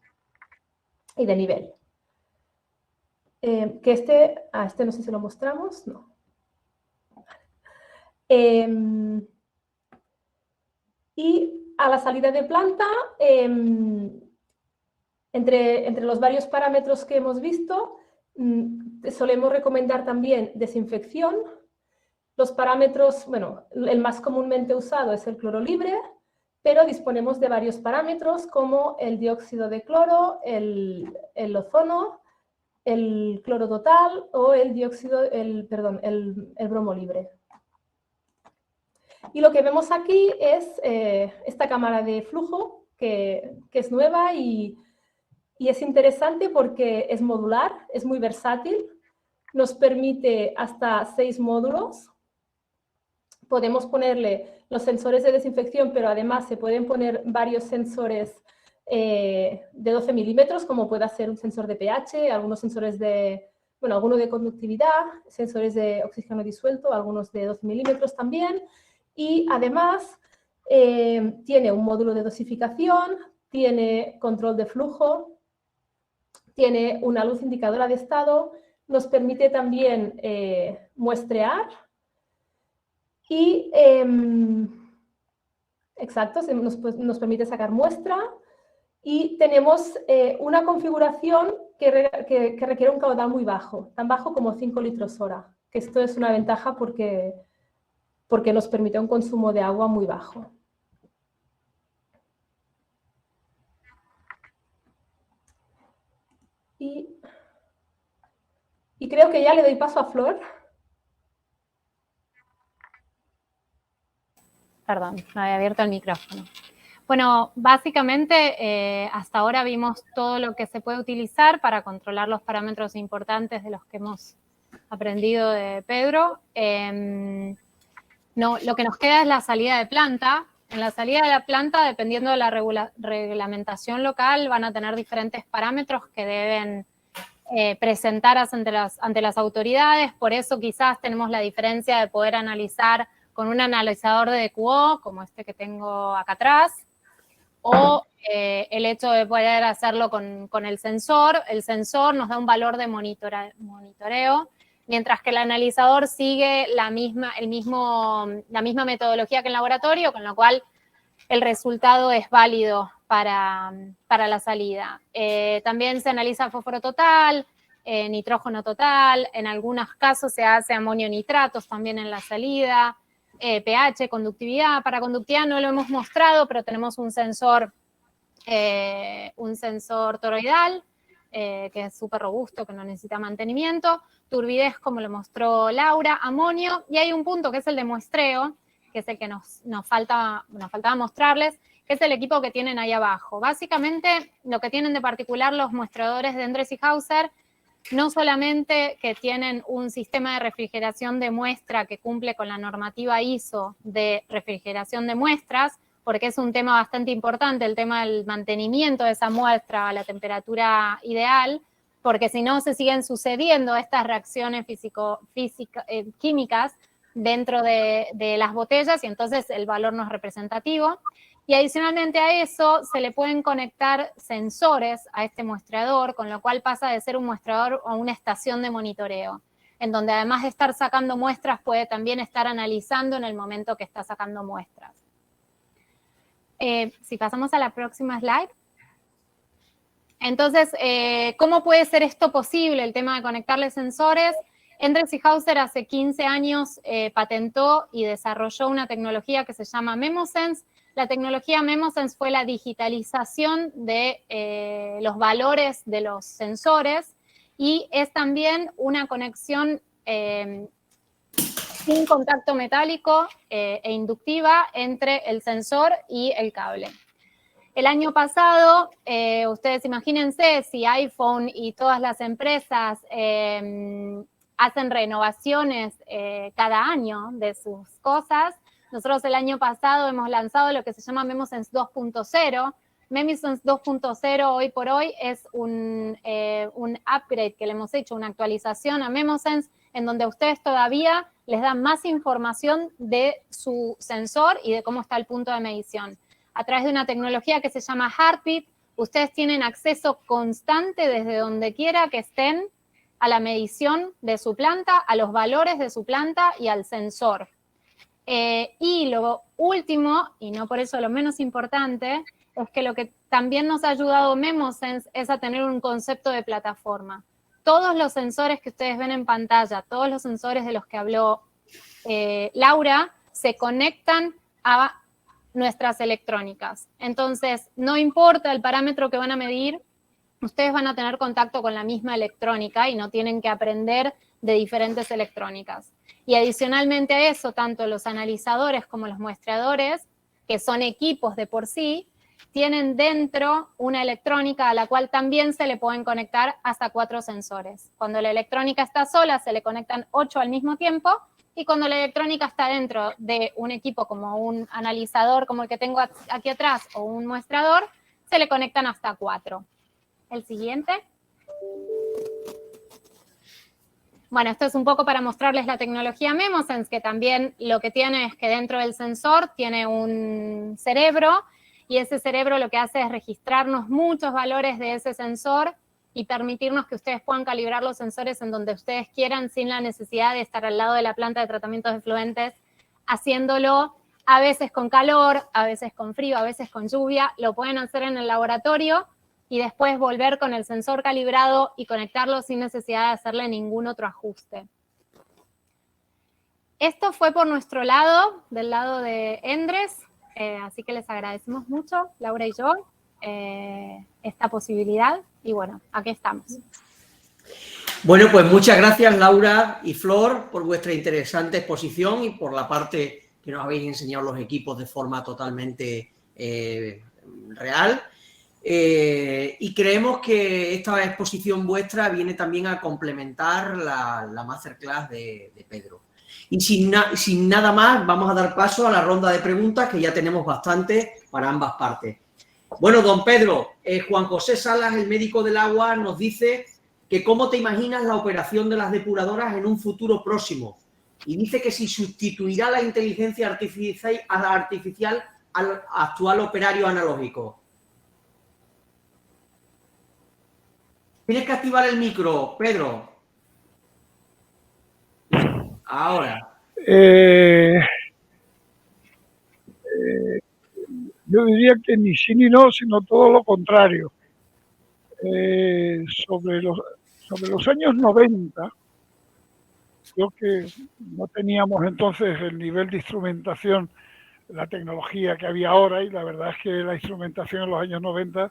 y de nivel. Que este no sé si lo mostramos, no. Y a la salida de planta, entre los varios parámetros que hemos visto, solemos recomendar también desinfección. Los parámetros, bueno, el más comúnmente usado es el cloro libre, pero disponemos de varios parámetros como el dióxido de cloro, el ozono, el cloro total o el bromo libre. Y lo que vemos aquí es esta cámara de flujo que es nueva y es interesante porque es modular, es muy versátil, nos permite hasta 6 módulos. Podemos ponerle los sensores de desinfección, pero además se pueden poner varios sensores de 12 milímetros, como puede ser un sensor de pH, algunos sensores alguno de conductividad, sensores de oxígeno disuelto, algunos de 12 milímetros también. Y además tiene un módulo de dosificación, tiene control de flujo, tiene una luz indicadora de estado, nos permite también muestrear y, exacto, nos permite sacar muestra, y tenemos una configuración que requiere un caudal muy bajo, tan bajo como 5 litros hora, que esto es una ventaja porque nos permite un consumo de agua muy bajo. Y creo que ya le doy paso a Flor. Perdón, no había abierto el micrófono. Bueno, básicamente hasta ahora vimos todo lo que se puede utilizar para controlar los parámetros importantes de los que hemos aprendido de Pedro. Lo que nos queda es la salida de planta. En la salida de la planta, dependiendo de la reglamentación local, van a tener diferentes parámetros que deben presentar ante las autoridades. Por eso quizás tenemos la diferencia de poder analizar con un analizador de DQO, como este que tengo acá atrás, o el hecho de poder hacerlo con el sensor. El sensor nos da un valor de monitoreo, mientras que el analizador sigue la misma metodología que el laboratorio, con lo cual el resultado es válido para la salida. También se analiza fósforo total, nitrógeno total, en algunos casos se hace amonio nitratos también en la salida, pH, conductividad. Para conductividad no lo hemos mostrado, pero tenemos un sensor toroidal, que es súper robusto, que no necesita mantenimiento, turbidez, como lo mostró Laura, amonio, y hay un punto que es el de muestreo, que es el que nos faltaba mostrarles, que es el equipo que tienen ahí abajo. Básicamente, lo que tienen de particular los muestradores de Endress y Hauser, no solamente que tienen un sistema de refrigeración de muestra que cumple con la normativa ISO de refrigeración de muestras, porque es un tema bastante importante, el tema del mantenimiento de esa muestra a la temperatura ideal, porque si no se siguen sucediendo estas reacciones químicas dentro de las botellas y entonces el valor no es representativo. Y adicionalmente a eso se le pueden conectar sensores a este muestreador, con lo cual pasa de ser un muestreador a una estación de monitoreo, en donde además de estar sacando muestras puede también estar analizando en el momento que está sacando muestras. Si pasamos a la próxima slide. Entonces, ¿cómo puede ser esto posible, el tema de conectarle sensores? Endres y Hauser hace 15 años patentó y desarrolló una tecnología que se llama MemoSense. La tecnología MemoSense fue la digitalización de los valores de los sensores y es también una conexión sin contacto metálico e inductiva entre el sensor y el cable. El año pasado, ustedes imagínense si iPhone y todas las empresas hacen renovaciones cada año de sus cosas. Nosotros el año pasado hemos lanzado lo que se llama MemoSense 2.0. MemoSense 2.0 hoy por hoy es un upgrade que le hemos hecho, una actualización a MemoSense, en donde a ustedes todavía les dan más información de su sensor y de cómo está el punto de medición. A través de una tecnología que se llama Heartbeat, ustedes tienen acceso constante desde donde quiera que estén a la medición de su planta, a los valores de su planta y al sensor. Y lo último, y no por eso lo menos importante, es que lo que también nos ha ayudado MemoSense es a tener un concepto de plataforma. Todos los sensores que ustedes ven en pantalla, todos los sensores de los que habló Laura, se conectan a nuestras electrónicas. Entonces, no importa el parámetro que van a medir, ustedes van a tener contacto con la misma electrónica y no tienen que aprender de diferentes electrónicas. Y adicionalmente a eso, tanto los analizadores como los muestreadores, que son equipos de por sí, tienen dentro una electrónica a la cual también se le pueden conectar hasta 4 sensores. Cuando la electrónica está sola, se le conectan 8 al mismo tiempo, y cuando la electrónica está dentro de un equipo como un analizador, como el que tengo aquí atrás, o un muestrador, se le conectan hasta 4. El siguiente. Bueno, esto es un poco para mostrarles la tecnología MemoSense, que también lo que tiene es que dentro del sensor tiene un cerebro, y ese cerebro lo que hace es registrarnos muchos valores de ese sensor y permitirnos que ustedes puedan calibrar los sensores en donde ustedes quieran sin la necesidad de estar al lado de la planta de tratamientos de efluentes, haciéndolo a veces con calor, a veces con frío, a veces con lluvia. Lo pueden hacer en el laboratorio y después volver con el sensor calibrado y conectarlo sin necesidad de hacerle ningún otro ajuste. Esto fue por nuestro lado, del lado de Endres, así que les agradecemos mucho, Laura y yo, esta posibilidad, y bueno, aquí estamos. Bueno, pues muchas gracias, Laura y Flor, por vuestra interesante exposición y por la parte que nos habéis enseñado los equipos de forma totalmente real. Y creemos que esta exposición vuestra viene también a complementar la masterclass de Pedro. Y sin nada más, vamos a dar paso a la ronda de preguntas, que ya tenemos bastante para ambas partes. Bueno, don Pedro, Juan José Salas, el médico del agua, nos dice que cómo te imaginas la operación de las depuradoras en un futuro próximo. Y dice que si sustituirá la inteligencia artificial al actual operario analógico. Tienes que activar el micro, Pedro. Ahora. Yo diría que ni sí ni no, sino todo lo contrario. Sobre los años 90, creo que no teníamos entonces el nivel de instrumentación, la tecnología que había ahora, y la verdad es que la instrumentación en los años 90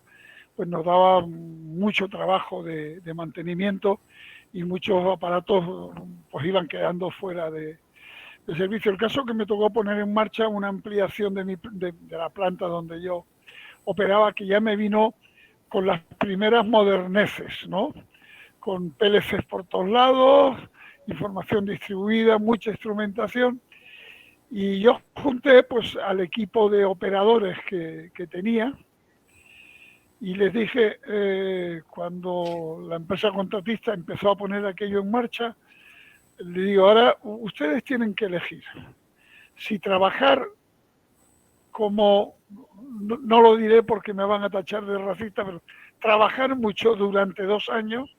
pues nos daba mucho trabajo de mantenimiento, y muchos aparatos pues iban quedando fuera de servicio. El caso que me tocó poner en marcha una ampliación de la planta donde yo operaba, que ya me vino con las primeras moderneces, ¿no? Con PLCs por todos lados, información distribuida, mucha instrumentación, y yo junté pues al equipo de operadores que tenía, Y les dije, cuando la empresa contratista empezó a poner aquello en marcha, le digo, ahora ustedes tienen que elegir si trabajar como, no lo diré porque me van a tachar de racista, pero trabajar mucho durante 2 años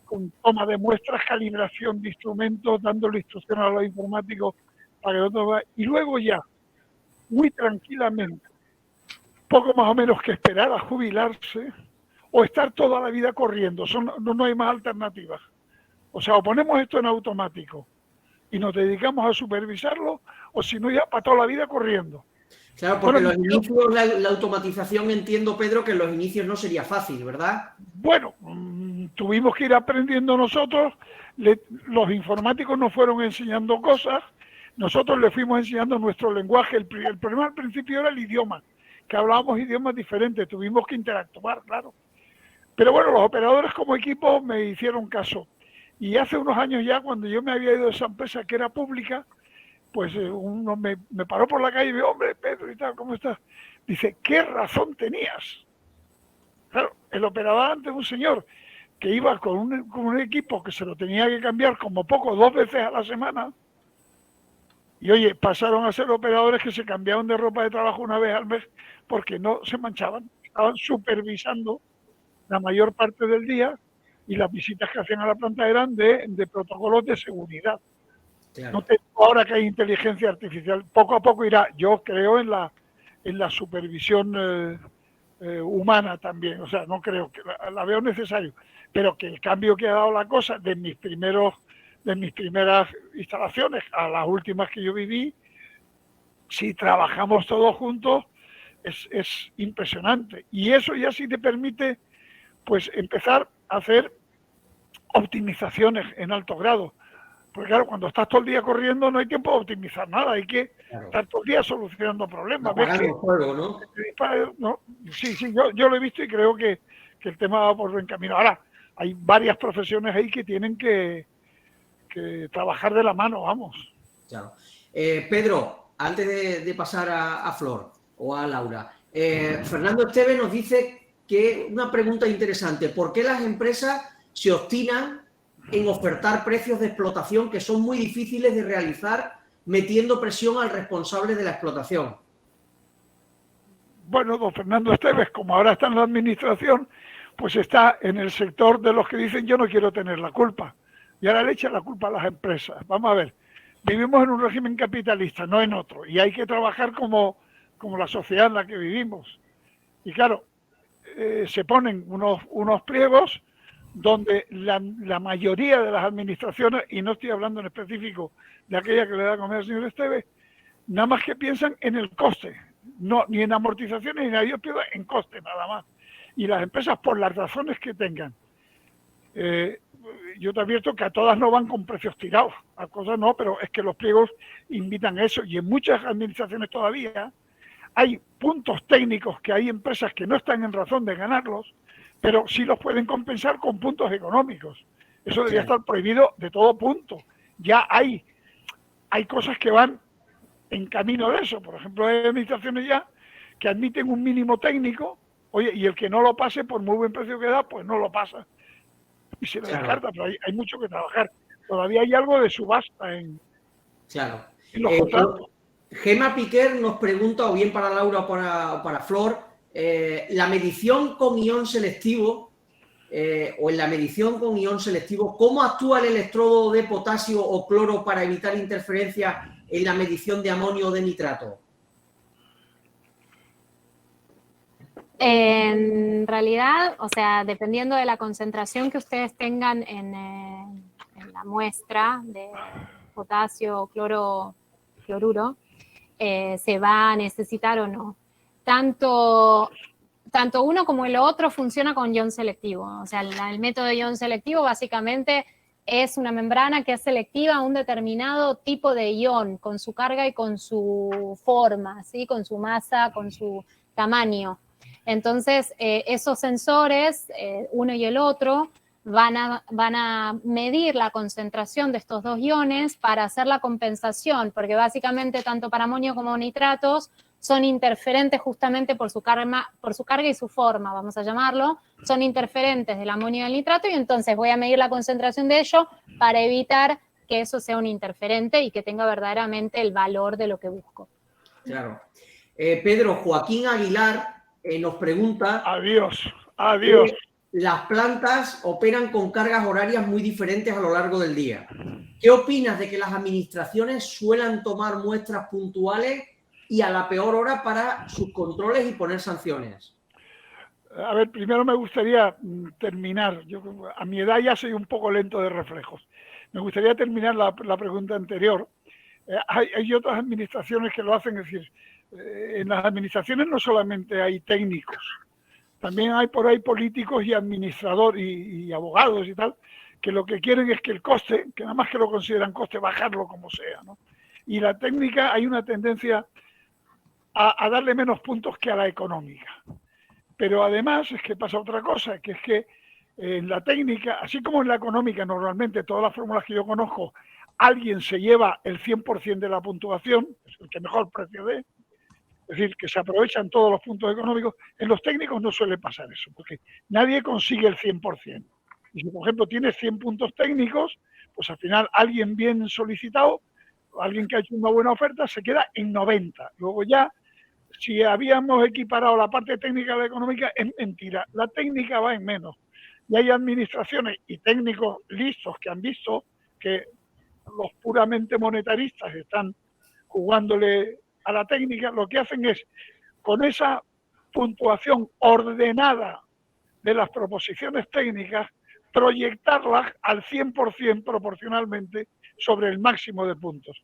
con toma de muestras, calibración de instrumentos, dándole instrucciones a los informáticos para que otros vayan, y luego ya, muy tranquilamente, poco más o menos que esperar a jubilarse o estar toda la vida corriendo. No hay más alternativas. O sea, o ponemos esto en automático y nos dedicamos a supervisarlo, o si no, ya para toda la vida corriendo. Claro, porque los inicios, la automatización, entiendo, Pedro, que en los inicios no sería fácil, ¿verdad? Bueno, tuvimos que ir aprendiendo nosotros, los informáticos nos fueron enseñando cosas, nosotros le fuimos enseñando nuestro lenguaje. El problema al principio era el idioma, que hablábamos idiomas diferentes, tuvimos que interactuar, claro. Pero bueno, los operadores como equipo me hicieron caso. Y hace unos años ya, cuando yo me había ido de esa empresa que era pública, pues uno me paró por la calle y me dijo, hombre, Pedro y tal, ¿cómo estás? Dice, ¿qué razón tenías? Claro, el operador antes, un señor que iba con un equipo que se lo tenía que cambiar como poco 2 veces a la semana, y oye, pasaron a ser operadores que se cambiaban de ropa de trabajo 1 vez al mes porque no se manchaban, estaban supervisando la mayor parte del día, y las visitas que hacían a la planta eran de protocolos de seguridad. Claro. No ahora que hay inteligencia artificial, poco a poco irá. Yo creo en la supervisión humana también, o sea, no creo que la veo necesario, pero que el cambio que ha dado la cosa de mis primeras instalaciones a las últimas que yo viví, si trabajamos todos juntos, es impresionante. Y eso ya sí te permite, pues, empezar a hacer optimizaciones en alto grado. Porque claro, cuando estás todo el día corriendo no hay tiempo de optimizar nada, hay que estar todo el día solucionando problemas. ¿Ves que, juego, ¿no? ¿no? Sí, yo lo he visto y creo que el tema va por buen camino. Ahora, hay varias profesiones ahí que tienen que trabajar de la mano, vamos. Claro. Pedro, antes de pasar a Flor o a Laura, Fernando Esteve nos dice que una pregunta interesante: ¿por qué las empresas se obstinan en ofertar precios de explotación que son muy difíciles de realizar, metiendo presión al responsable de la explotación? Bueno, don Fernando Esteves, como ahora está en la administración, pues está en el sector de los que dicen yo no quiero tener la culpa. Y ahora le echan la culpa a las empresas. Vamos a ver, vivimos en un régimen capitalista, no en otro, y hay que trabajar como la sociedad en la que vivimos. Y claro, se ponen unos pliegos donde la mayoría de las administraciones, y no estoy hablando en específico de aquella que le da a comer al señor Esteves, nada más que piensan en el coste, no ni en amortizaciones ni en ellos piensan en coste nada más. Y las empresas, por las razones que tengan, yo te advierto que a todas no van con precios tirados, a cosas no, pero es que los pliegos invitan a eso, y en muchas administraciones todavía hay puntos técnicos que hay empresas que no están en razón de ganarlos, pero sí los pueden compensar con puntos económicos. Eso debería estar prohibido de todo punto. Ya hay cosas que van en camino de eso. Por ejemplo, hay administraciones ya que admiten un mínimo técnico, oye, y el que no lo pase, por muy buen precio que da, pues no lo pasa. Y se lo descarta, pero hay mucho que trabajar. Todavía hay algo de subasta en los contratos. Gema Piquer nos pregunta, o bien para Laura o para Flor, la medición con ion selectivo, o en la medición con ion selectivo, ¿cómo actúa el electrodo de potasio o cloro para evitar interferencia en la medición de amonio o de nitrato? En realidad, o sea, dependiendo de la concentración que ustedes tengan en la muestra de potasio o cloruro, se va a necesitar o no. Tanto uno como el otro funciona con ion selectivo. O sea, el método de ion selectivo básicamente es una membrana que es selectiva a un determinado tipo de ion, con su carga y con su forma, ¿sí? Con su masa, con su tamaño. Entonces, esos sensores, uno y el otro, van a medir la concentración de estos dos iones para hacer la compensación, porque básicamente tanto para amonio como nitratos son interferentes justamente por su carga y su forma, vamos a llamarlo, son interferentes del amonio y del nitrato, y entonces voy a medir la concentración de ello para evitar que eso sea un interferente y que tenga verdaderamente el valor de lo que busco. Claro. Pedro, Joaquín Aguilar nos pregunta... Adiós. Las plantas operan con cargas horarias muy diferentes a lo largo del día. ¿Qué opinas de que las administraciones suelan tomar muestras puntuales y a la peor hora para sus controles y poner sanciones? A ver, primero me gustaría terminar. Yo a mi edad ya soy un poco lento de reflejos. Me gustaría terminar la pregunta anterior. Hay otras administraciones que lo hacen, es decir, en las administraciones no solamente hay técnicos, también hay por ahí políticos y administradores y abogados y tal, que lo que quieren es que el coste, que nada más que lo consideran coste, bajarlo como sea, ¿no? Y la técnica, hay una tendencia a darle menos puntos que a la económica. Pero además es que pasa otra cosa, que es que en la técnica, así como en la económica, normalmente todas las fórmulas que yo conozco, alguien se lleva el 100% de la puntuación, es el que mejor precio dé, es decir, que se aprovechan todos los puntos económicos. En los técnicos no suele pasar eso, porque nadie consigue el 100%. Y si, por ejemplo, tienes 100 puntos técnicos, pues al final alguien bien solicitado, alguien que ha hecho una buena oferta, se queda en 90. Luego ya, si habíamos equiparado la parte técnica a la económica, es mentira. La técnica va en menos. Y hay administraciones y técnicos listos que han visto que los puramente monetaristas están jugándole a la técnica. Lo que hacen es, con esa puntuación ordenada de las proposiciones técnicas, proyectarlas al 100% proporcionalmente sobre el máximo de puntos.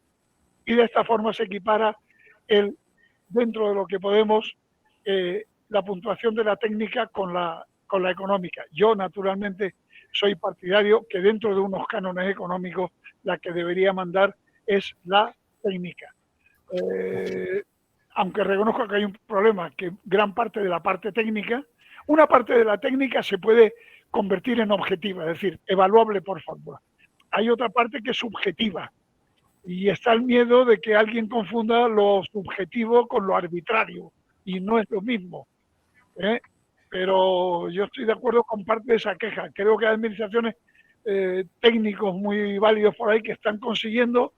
Y de esta forma se equipara dentro de lo que podemos la puntuación de la técnica con la económica. Yo, naturalmente, soy partidario que dentro de unos cánones económicos la que debería mandar es la técnica. Aunque reconozco que hay un problema, que gran parte de la parte técnica, una parte de la técnica se puede convertir en objetiva, es decir, evaluable por fórmula. Hay otra parte que es subjetiva y está el miedo de que alguien confunda lo subjetivo con lo arbitrario y no es lo mismo. Pero yo estoy de acuerdo con parte de esa queja. Creo que hay administraciones técnicos muy válidos por ahí que están consiguiendo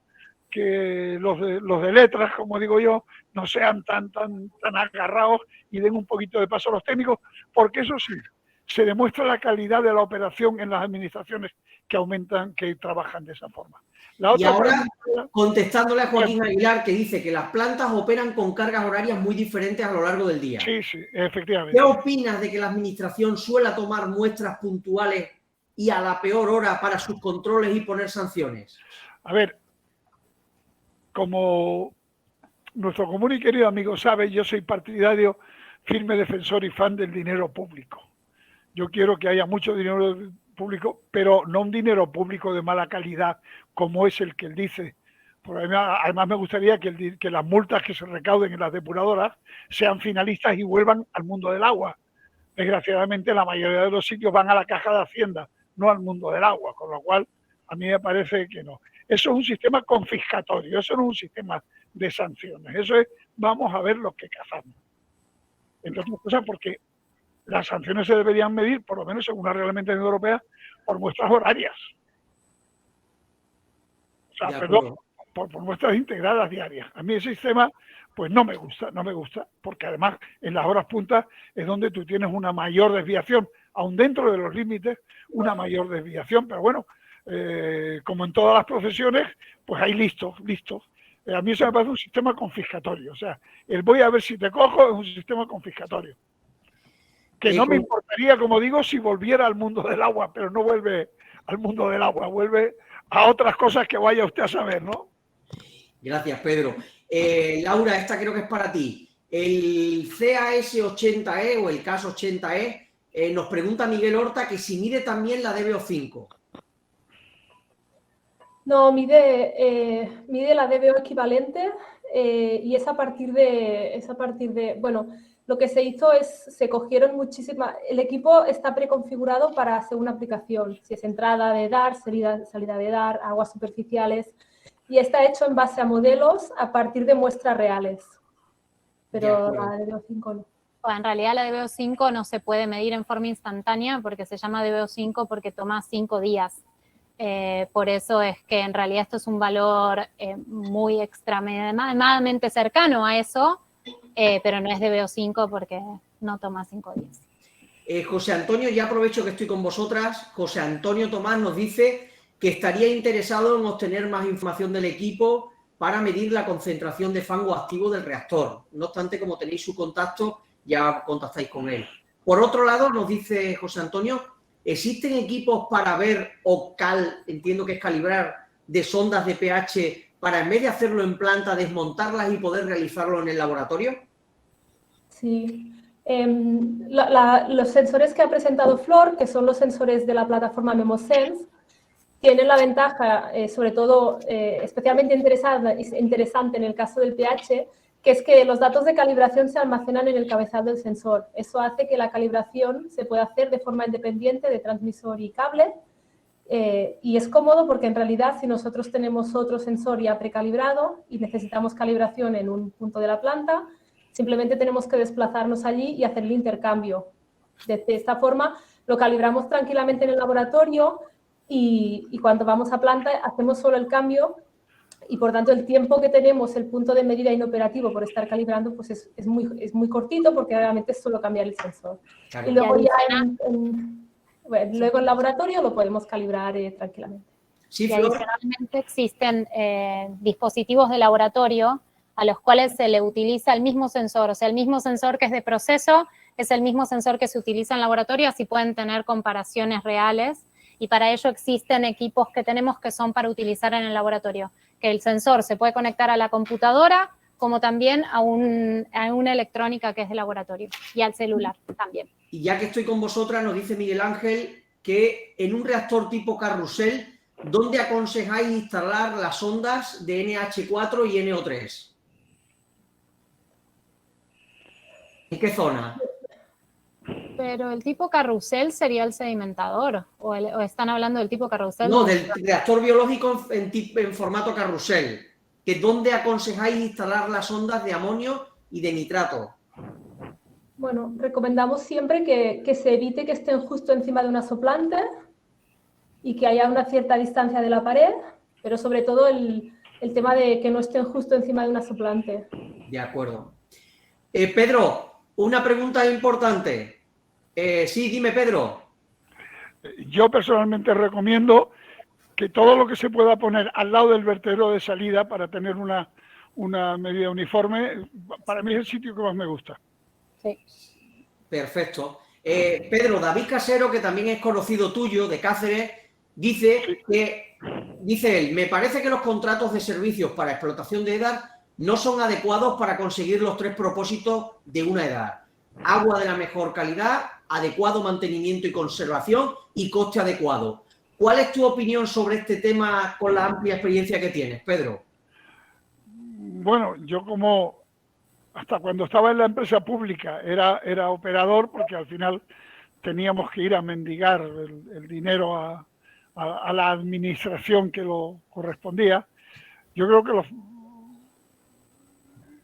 que los de letras, como digo yo, no sean tan agarrados y den un poquito de paso a los técnicos, porque eso sí, se demuestra la calidad de la operación en las administraciones que trabajan de esa forma. Y ahora, contestándole a Joaquín Aguilar, que dice que las plantas operan con cargas horarias muy diferentes a lo largo del día. Sí, efectivamente. ¿Qué opinas de que la administración suela tomar muestras puntuales y a la peor hora para sus controles y poner sanciones? A ver, como nuestro común y querido amigo sabe, yo soy partidario, firme defensor y fan del dinero público. Yo quiero que haya mucho dinero público, pero no un dinero público de mala calidad, como es el que él dice. Porque además me gustaría que las multas que se recauden en las depuradoras sean finalistas y vuelvan al mundo del agua. Desgraciadamente, la mayoría de los sitios van a la caja de Hacienda, no al mundo del agua, con lo cual a mí me parece que no. Eso es un sistema confiscatorio, eso no es un sistema de sanciones, eso es vamos a ver lo que cazamos. Entre otras cosas porque las sanciones se deberían medir, por lo menos según la reglamentación europea, por muestras horarias. O sea, perdón, por muestras integradas diarias. A mí ese sistema, pues no me gusta, porque además en las horas puntas es donde tú tienes una mayor desviación, aún dentro de los límites, una mayor desviación, pero bueno, como en todas las profesiones, pues hay listos. A mí eso me parece un sistema confiscatorio, o sea, el voy a ver si te cojo es un sistema confiscatorio. Que no me importaría, como digo, si volviera al mundo del agua, pero no vuelve al mundo del agua, vuelve a otras cosas que vaya usted a saber, ¿no? Gracias, Pedro. Laura, esta creo que es para ti. El CAS80E o el CAS80E nos pregunta Miguel Horta que si mide también la DBO5. No, mide la DBO equivalente y es a partir de, bueno, lo que se hizo es, se cogieron muchísimas, el equipo está preconfigurado para según aplicación, si es entrada de DAR, salida de DAR, aguas superficiales, y está hecho en base a modelos a partir de muestras reales. pero la DBO5 no. En realidad la DBO5 no se puede medir en forma instantánea porque se llama DBO5 porque toma 5 días. Por eso es que en realidad esto es un valor muy extremadamente cercano a eso, pero no es DBO5 porque no toma 5 días. José Antonio, ya aprovecho que estoy con vosotras. José Antonio Tomás nos dice que estaría interesado en obtener más información del equipo para medir la concentración de fango activo del reactor. No obstante, como tenéis su contacto, ya contactáis con él. Por otro lado, nos dice José Antonio, ¿existen equipos para ver o entiendo que es calibrar, de sondas de pH para en vez de hacerlo en planta, desmontarlas y poder realizarlo en el laboratorio? Sí. Los sensores que ha presentado Flor, que son los sensores de la plataforma MemoSense, tienen la ventaja, sobre todo especialmente interesante en el caso del pH, que es que los datos de calibración se almacenan en el cabezal del sensor. Eso hace que la calibración se pueda hacer de forma independiente de transmisor y cable, y es cómodo porque en realidad si nosotros tenemos otro sensor ya precalibrado y necesitamos calibración en un punto de la planta, simplemente tenemos que desplazarnos allí y hacer el intercambio. De esta forma lo calibramos tranquilamente en el laboratorio y cuando vamos a planta hacemos solo el cambio y por tanto el tiempo que tenemos, el punto de medida inoperativo por estar calibrando, pues es muy cortito porque realmente es solo cambiar el sensor. Claro. Y luego ya luego en laboratorio lo podemos calibrar tranquilamente. Sí, y adicionalmente existen dispositivos de laboratorio a los cuales se le utiliza el mismo sensor, o sea, el mismo sensor que es de proceso es el mismo sensor que se utiliza en laboratorio, así pueden tener comparaciones reales, y para ello existen equipos que tenemos que son para utilizar en el laboratorio, que el sensor se puede conectar a la computadora, como también a una electrónica que es de laboratorio, y al celular también. Y ya que estoy con vosotras, nos dice Miguel Ángel que en un reactor tipo carrusel, ¿dónde aconsejáis instalar las ondas de NH4 y NO3? ¿En qué zona? Pero el tipo carrusel sería el sedimentador, o están hablando del tipo carrusel. No, del reactor biológico en formato carrusel. ¿Que dónde aconsejáis instalar las ondas de amonio y de nitrato? Bueno, recomendamos siempre que se evite que estén justo encima de una soplante y que haya una cierta distancia de la pared, pero sobre todo el tema de que no estén justo encima de una soplante. De acuerdo. Pedro, una pregunta importante. Sí, dime, Pedro. Yo personalmente recomiendo que todo lo que se pueda poner al lado del vertedero de salida para tener una medida uniforme, para mí es el sitio que más me gusta. Sí. Perfecto. Pedro, David Casero, que también es conocido tuyo, de Cáceres, dice él, me parece que los contratos de servicios para explotación de EDAR no son adecuados para conseguir los 3 propósitos de una EDAR. Agua de la mejor calidad, adecuado mantenimiento y conservación y coste adecuado. ¿Cuál es tu opinión sobre este tema con la amplia experiencia que tienes, Pedro? Bueno, yo hasta cuando estaba en la empresa pública era operador, porque al final teníamos que ir a mendigar el dinero a la administración que lo correspondía. Yo creo que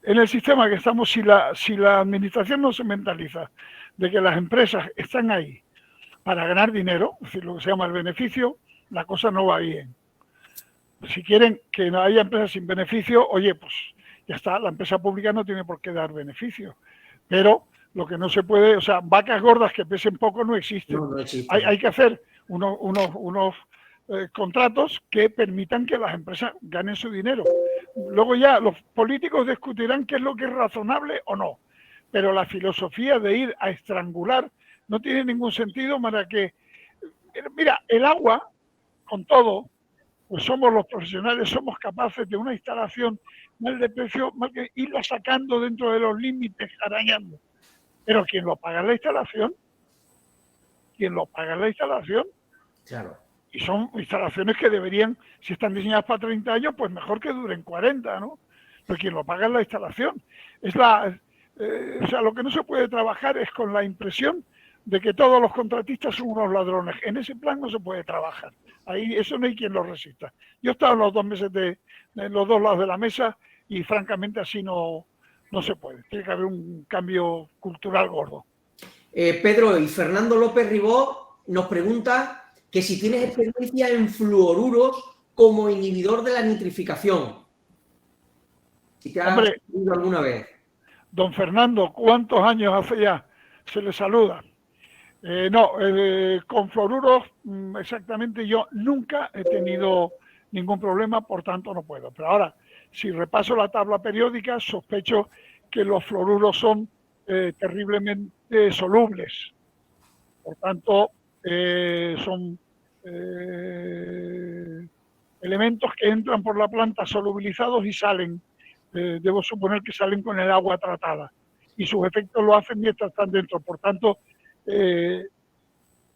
en el sistema que estamos, si la administración no se mentaliza de que las empresas están ahí para ganar dinero, es decir, lo que se llama el beneficio, la cosa no va bien. Si quieren que no haya empresas sin beneficio, oye, pues ya está, la empresa pública no tiene por qué dar beneficio. Pero lo que no se puede, o sea, vacas gordas que pesen poco no existen. No existen. Hay que hacer unos contratos que permitan que las empresas ganen su dinero. Luego ya los políticos discutirán qué es lo que es razonable o no. Pero la filosofía de ir a estrangular no tiene ningún sentido para que... Mira, el agua, con todo, pues somos los profesionales, somos capaces de una instalación mal de precio, mal que irla sacando dentro de los límites, arañando. Pero quien lo paga es la instalación. Claro. Y son instalaciones que deberían, si están diseñadas para 30 años, pues mejor que duren 40, ¿no? Pero quien lo paga es la instalación. O sea, lo que no se puede trabajar es con la impresión de que todos los contratistas son unos ladrones. En ese plan no se puede trabajar. Ahí eso no hay quien lo resista. Yo he estado en los 2 meses en los 2 lados de la mesa y francamente así no no se puede. Tiene que haber un cambio cultural gordo. Pedro, y Fernando López Ribó nos pregunta que si tienes experiencia en fluoruros como inhibidor de la nitrificación. Si te has oído alguna vez. Don Fernando, ¿cuántos años hace ya? Se le saluda. No, con fluoruros exactamente yo nunca he tenido ningún problema, por tanto no puedo. Pero ahora, si repaso la tabla periódica, sospecho que los fluoruros son terriblemente solubles. Por tanto, son elementos que entran por la planta solubilizados y salen. Debo suponer que salen con el agua tratada. Y sus efectos lo hacen mientras están dentro. Por tanto,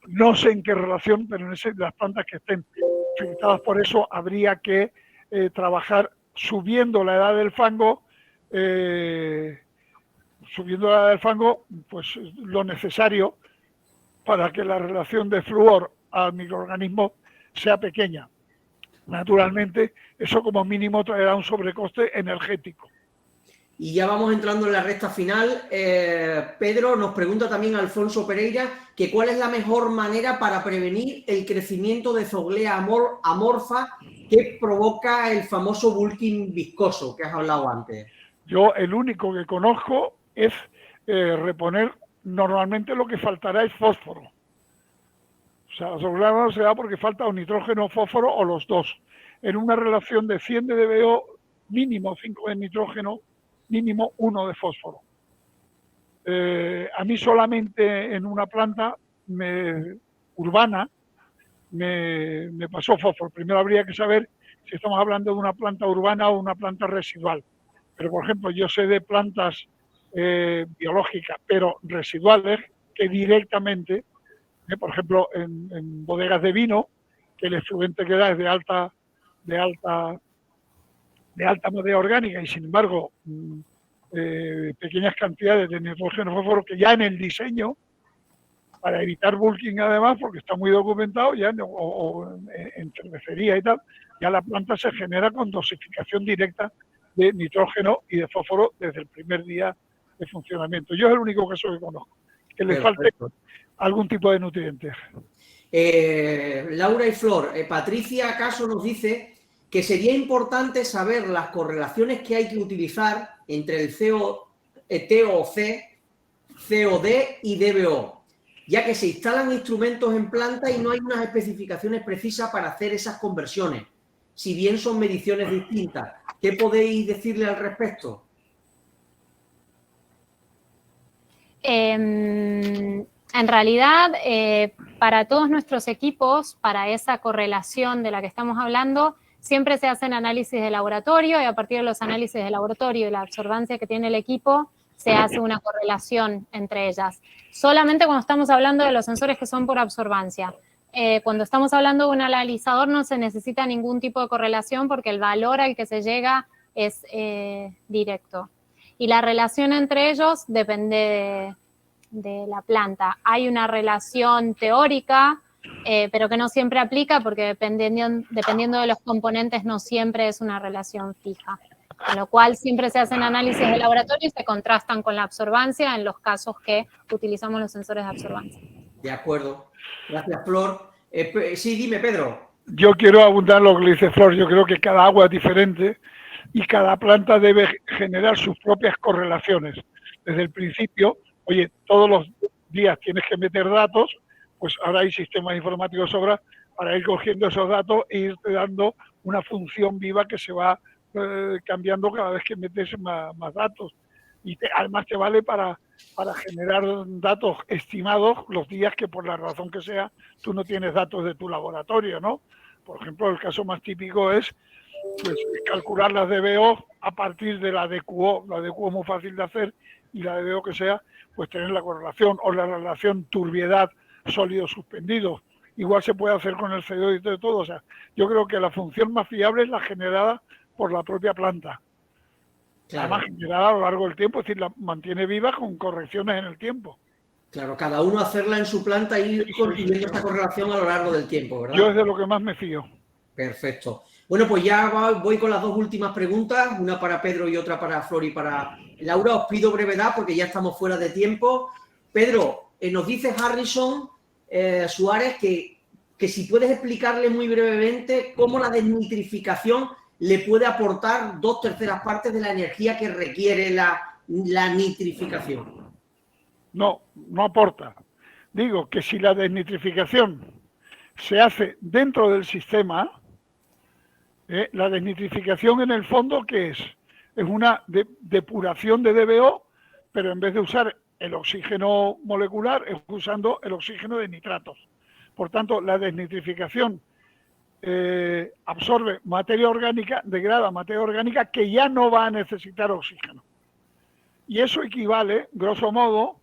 no sé en qué relación, pero en las plantas que estén filtradas por eso habría que trabajar subiendo la edad del fango, pues lo necesario para que la relación de flúor al microorganismo sea pequeña. Naturalmente, eso como mínimo traerá un sobrecoste energético. Y ya vamos entrando en la recta final. Pedro, nos pregunta también Alfonso Pereira que cuál es la mejor manera para prevenir el crecimiento de Zoglea amorfa que provoca el famoso bulking viscoso que has hablado antes. Yo el único que conozco es reponer, normalmente lo que faltará es fósforo. O sea, la Zoglea no se da porque falta o nitrógeno o fósforo o los dos. En una relación de 100 de DBO, mínimo 5 de nitrógeno, mínimo 1 de fósforo. A mí solamente en una planta urbana me pasó fósforo. Primero habría que saber si estamos hablando de una planta urbana o una planta residual. Pero, por ejemplo, yo sé de plantas biológicas, pero residuales, que directamente, por ejemplo, en bodegas de vino, que el efluente que da es de alta materia orgánica y, sin embargo, pequeñas cantidades de nitrógeno fósforo que ya en el diseño, para evitar bulking además, porque está muy documentado, ya o en cervecería y tal, ya la planta se genera con dosificación directa de nitrógeno y de fósforo desde el primer día de funcionamiento. Yo es el único caso que conozco, que le falte algún tipo de nutrientes. Laura y Flor, Patricia acaso nos dice que sería importante saber las correlaciones que hay que utilizar entre el TOC, COD y DBO, ya que se instalan instrumentos en planta y no hay unas especificaciones precisas para hacer esas conversiones, si bien son mediciones distintas. ¿Qué podéis decirle al respecto? En realidad, para todos nuestros equipos, para esa correlación de la que estamos hablando, siempre se hacen análisis de laboratorio y a partir de los análisis de laboratorio y la absorbancia que tiene el equipo, se hace una correlación entre ellas. Solamente cuando estamos hablando de los sensores que son por absorbancia. Cuando estamos hablando de un analizador no se necesita ningún tipo de correlación porque el valor al que se llega es directo. Y la relación entre ellos depende de la planta. Hay una relación teórica, pero que no siempre aplica porque dependiendo de los componentes no siempre es una relación fija. Con lo cual siempre se hacen análisis de laboratorio y se contrastan con la absorbancia en los casos que utilizamos los sensores de absorbancia. De acuerdo. Gracias, Flor. Sí, dime, Pedro. Yo quiero abundar lo que le dice Flor. Yo creo que cada agua es diferente y cada planta debe generar sus propias correlaciones. Desde el principio, oye, todos los días tienes que meter datos, pues ahora hay sistemas informáticos sobra para ir cogiendo esos datos e irte dando una función viva que se va cambiando cada vez que metes más datos. Y además te vale para generar datos estimados los días que por la razón que sea tú no tienes datos de tu laboratorio, ¿no? Por ejemplo, el caso más típico es pues, calcular las DBO a partir de la DQO. La DQO es muy fácil de hacer y la DBO que sea, pues tener la correlación o la relación turbiedad sólidos suspendidos. Igual se puede hacer con el CO2 y todo. O sea, yo creo que la función más fiable es la generada por la propia planta. Claro. Además, generada a lo largo del tiempo, es decir, la mantiene viva con correcciones en el tiempo. Claro, cada uno hacerla en su planta y ir consiguiendo esta correlación a lo largo del tiempo, ¿verdad? Yo es de lo que más me fío. Perfecto. Bueno, pues ya voy con las dos últimas preguntas, una para Pedro y otra para Flor y para Laura. Os pido brevedad porque ya estamos fuera de tiempo. Pedro, nos dice Harrison Suárez que si puedes explicarle muy brevemente cómo la desnitrificación le puede aportar 2/3 partes de la energía que requiere la nitrificación. No, no aporta. Digo que si la desnitrificación se hace dentro del sistema, la desnitrificación en el fondo, ¿qué es? Es una depuración de DBO, pero en vez de usar el oxígeno molecular, es usando el oxígeno de nitratos. Por tanto, la desnitrificación absorbe materia orgánica, degrada materia orgánica que ya no va a necesitar oxígeno. Y eso equivale, grosso modo,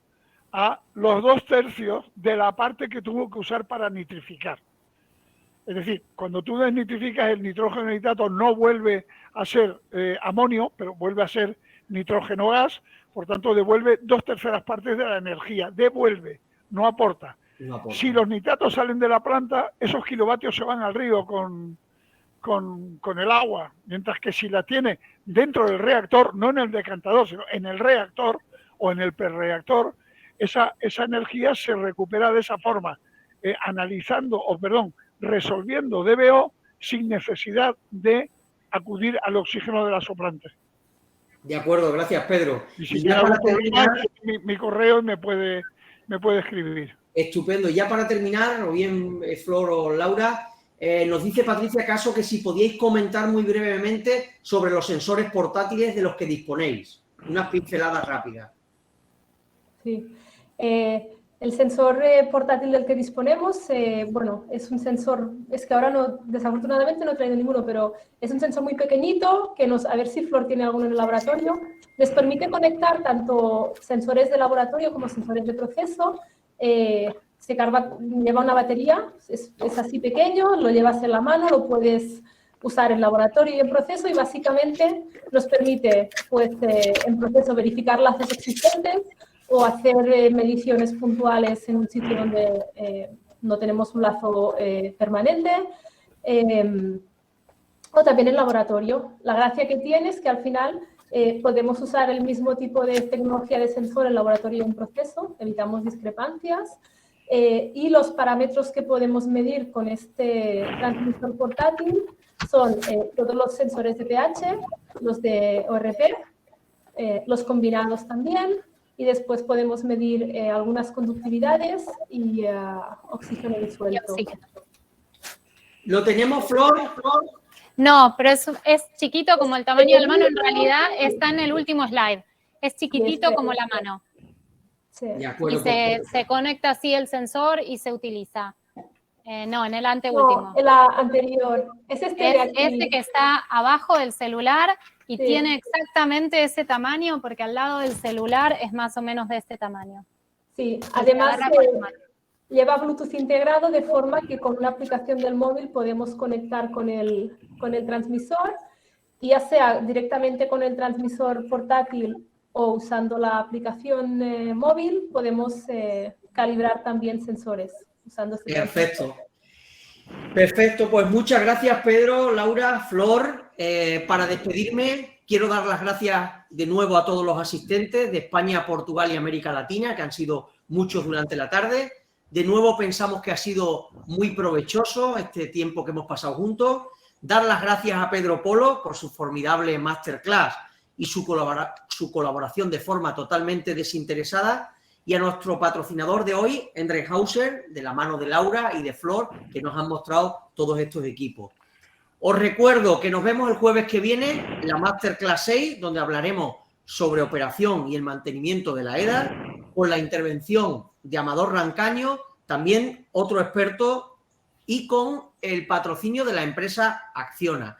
a los 2/3 de la parte que tuvo que usar para nitrificar. Es decir, cuando tú desnitrificas, el nitrógeno nitrato no vuelve a ser amonio, pero vuelve a ser nitrógeno gas, por tanto devuelve 2/3 partes de la energía, devuelve, no aporta. No aporta. Si los nitratos salen de la planta, esos kilovatios se van al río con el agua, mientras que si la tiene dentro del reactor, no en el decantador, sino en el reactor o en el perreactor, esa energía se recupera de esa forma, resolviendo DBO sin necesidad de acudir al oxígeno de la soplante. De acuerdo, gracias, Pedro. Y si tiene algún problema, mi correo me puede escribir. Estupendo. Ya para terminar, o bien Flor o Laura, nos dice Patricia Caso que si podíais comentar muy brevemente sobre los sensores portátiles de los que disponéis. Unas pinceladas rápidas. Sí. El sensor portátil del que disponemos, bueno, es un sensor, es que ahora no, desafortunadamente no he traído ninguno, pero es un sensor muy pequeñito que a ver si Flor tiene alguno en el laboratorio, les permite conectar tanto sensores de laboratorio como sensores de proceso. Lleva una batería, es así pequeño, lo llevas en la mano, lo puedes usar en laboratorio y en proceso y básicamente nos permite, pues, en proceso verificar lazos existentes o hacer mediciones puntuales en un sitio donde no tenemos un lazo permanente, o también en laboratorio. La gracia que tiene es que al final podemos usar el mismo tipo de tecnología de sensor en laboratorio y en proceso, evitamos discrepancias, y los parámetros que podemos medir con este transmisor portátil son todos los sensores de pH, los de ORP, los combinados también, y después podemos medir algunas conductividades y oxígeno disuelto. ¿Lo tenemos, Flor? No, pero es chiquito como el tamaño de la mano, en realidad está en el último slide. Es chiquitito como la mano. Sí. De acuerdo, Y se conecta así el sensor y se utiliza. No, en el anteúltimo. No, en la anterior. Es este de aquí. Este que está abajo del celular y Sí. tiene exactamente ese tamaño porque al lado del celular es más o menos de este tamaño. Sí, Se además agarra con la mano. lleva Bluetooth integrado de forma que con una aplicación del móvil podemos conectar con el transmisor, y ya sea directamente con el transmisor portátil o usando la aplicación móvil, podemos calibrar también sensores usando este Perfecto. Perfecto, pues muchas gracias, Pedro, Laura, Flor. Para despedirme, quiero dar las gracias de nuevo a todos los asistentes de España, Portugal y América Latina, que han sido muchos durante la tarde. De nuevo pensamos que ha sido muy provechoso este tiempo que hemos pasado juntos. Dar las gracias a Pedro Polo por su formidable masterclass y su colaboración de forma totalmente desinteresada. Y a nuestro patrocinador de hoy, Endreshauser, de la mano de Laura y de Flor, que nos han mostrado todos estos equipos. Os recuerdo que nos vemos el jueves que viene, la Masterclass 6, donde hablaremos sobre operación y el mantenimiento de la EDAR, con la intervención de Amador Rancaño, también otro experto, y con el patrocinio de la empresa Acciona.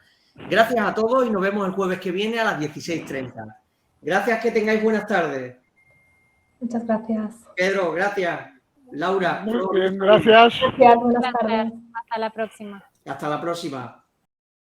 Gracias a todos y nos vemos el jueves que viene a las 16:30. Gracias, que tengáis buenas tardes. Muchas gracias. Pedro, gracias. Laura. Muy Flor, bien, gracias. Gracias, buenas tardes. Hasta la próxima. Hasta la próxima.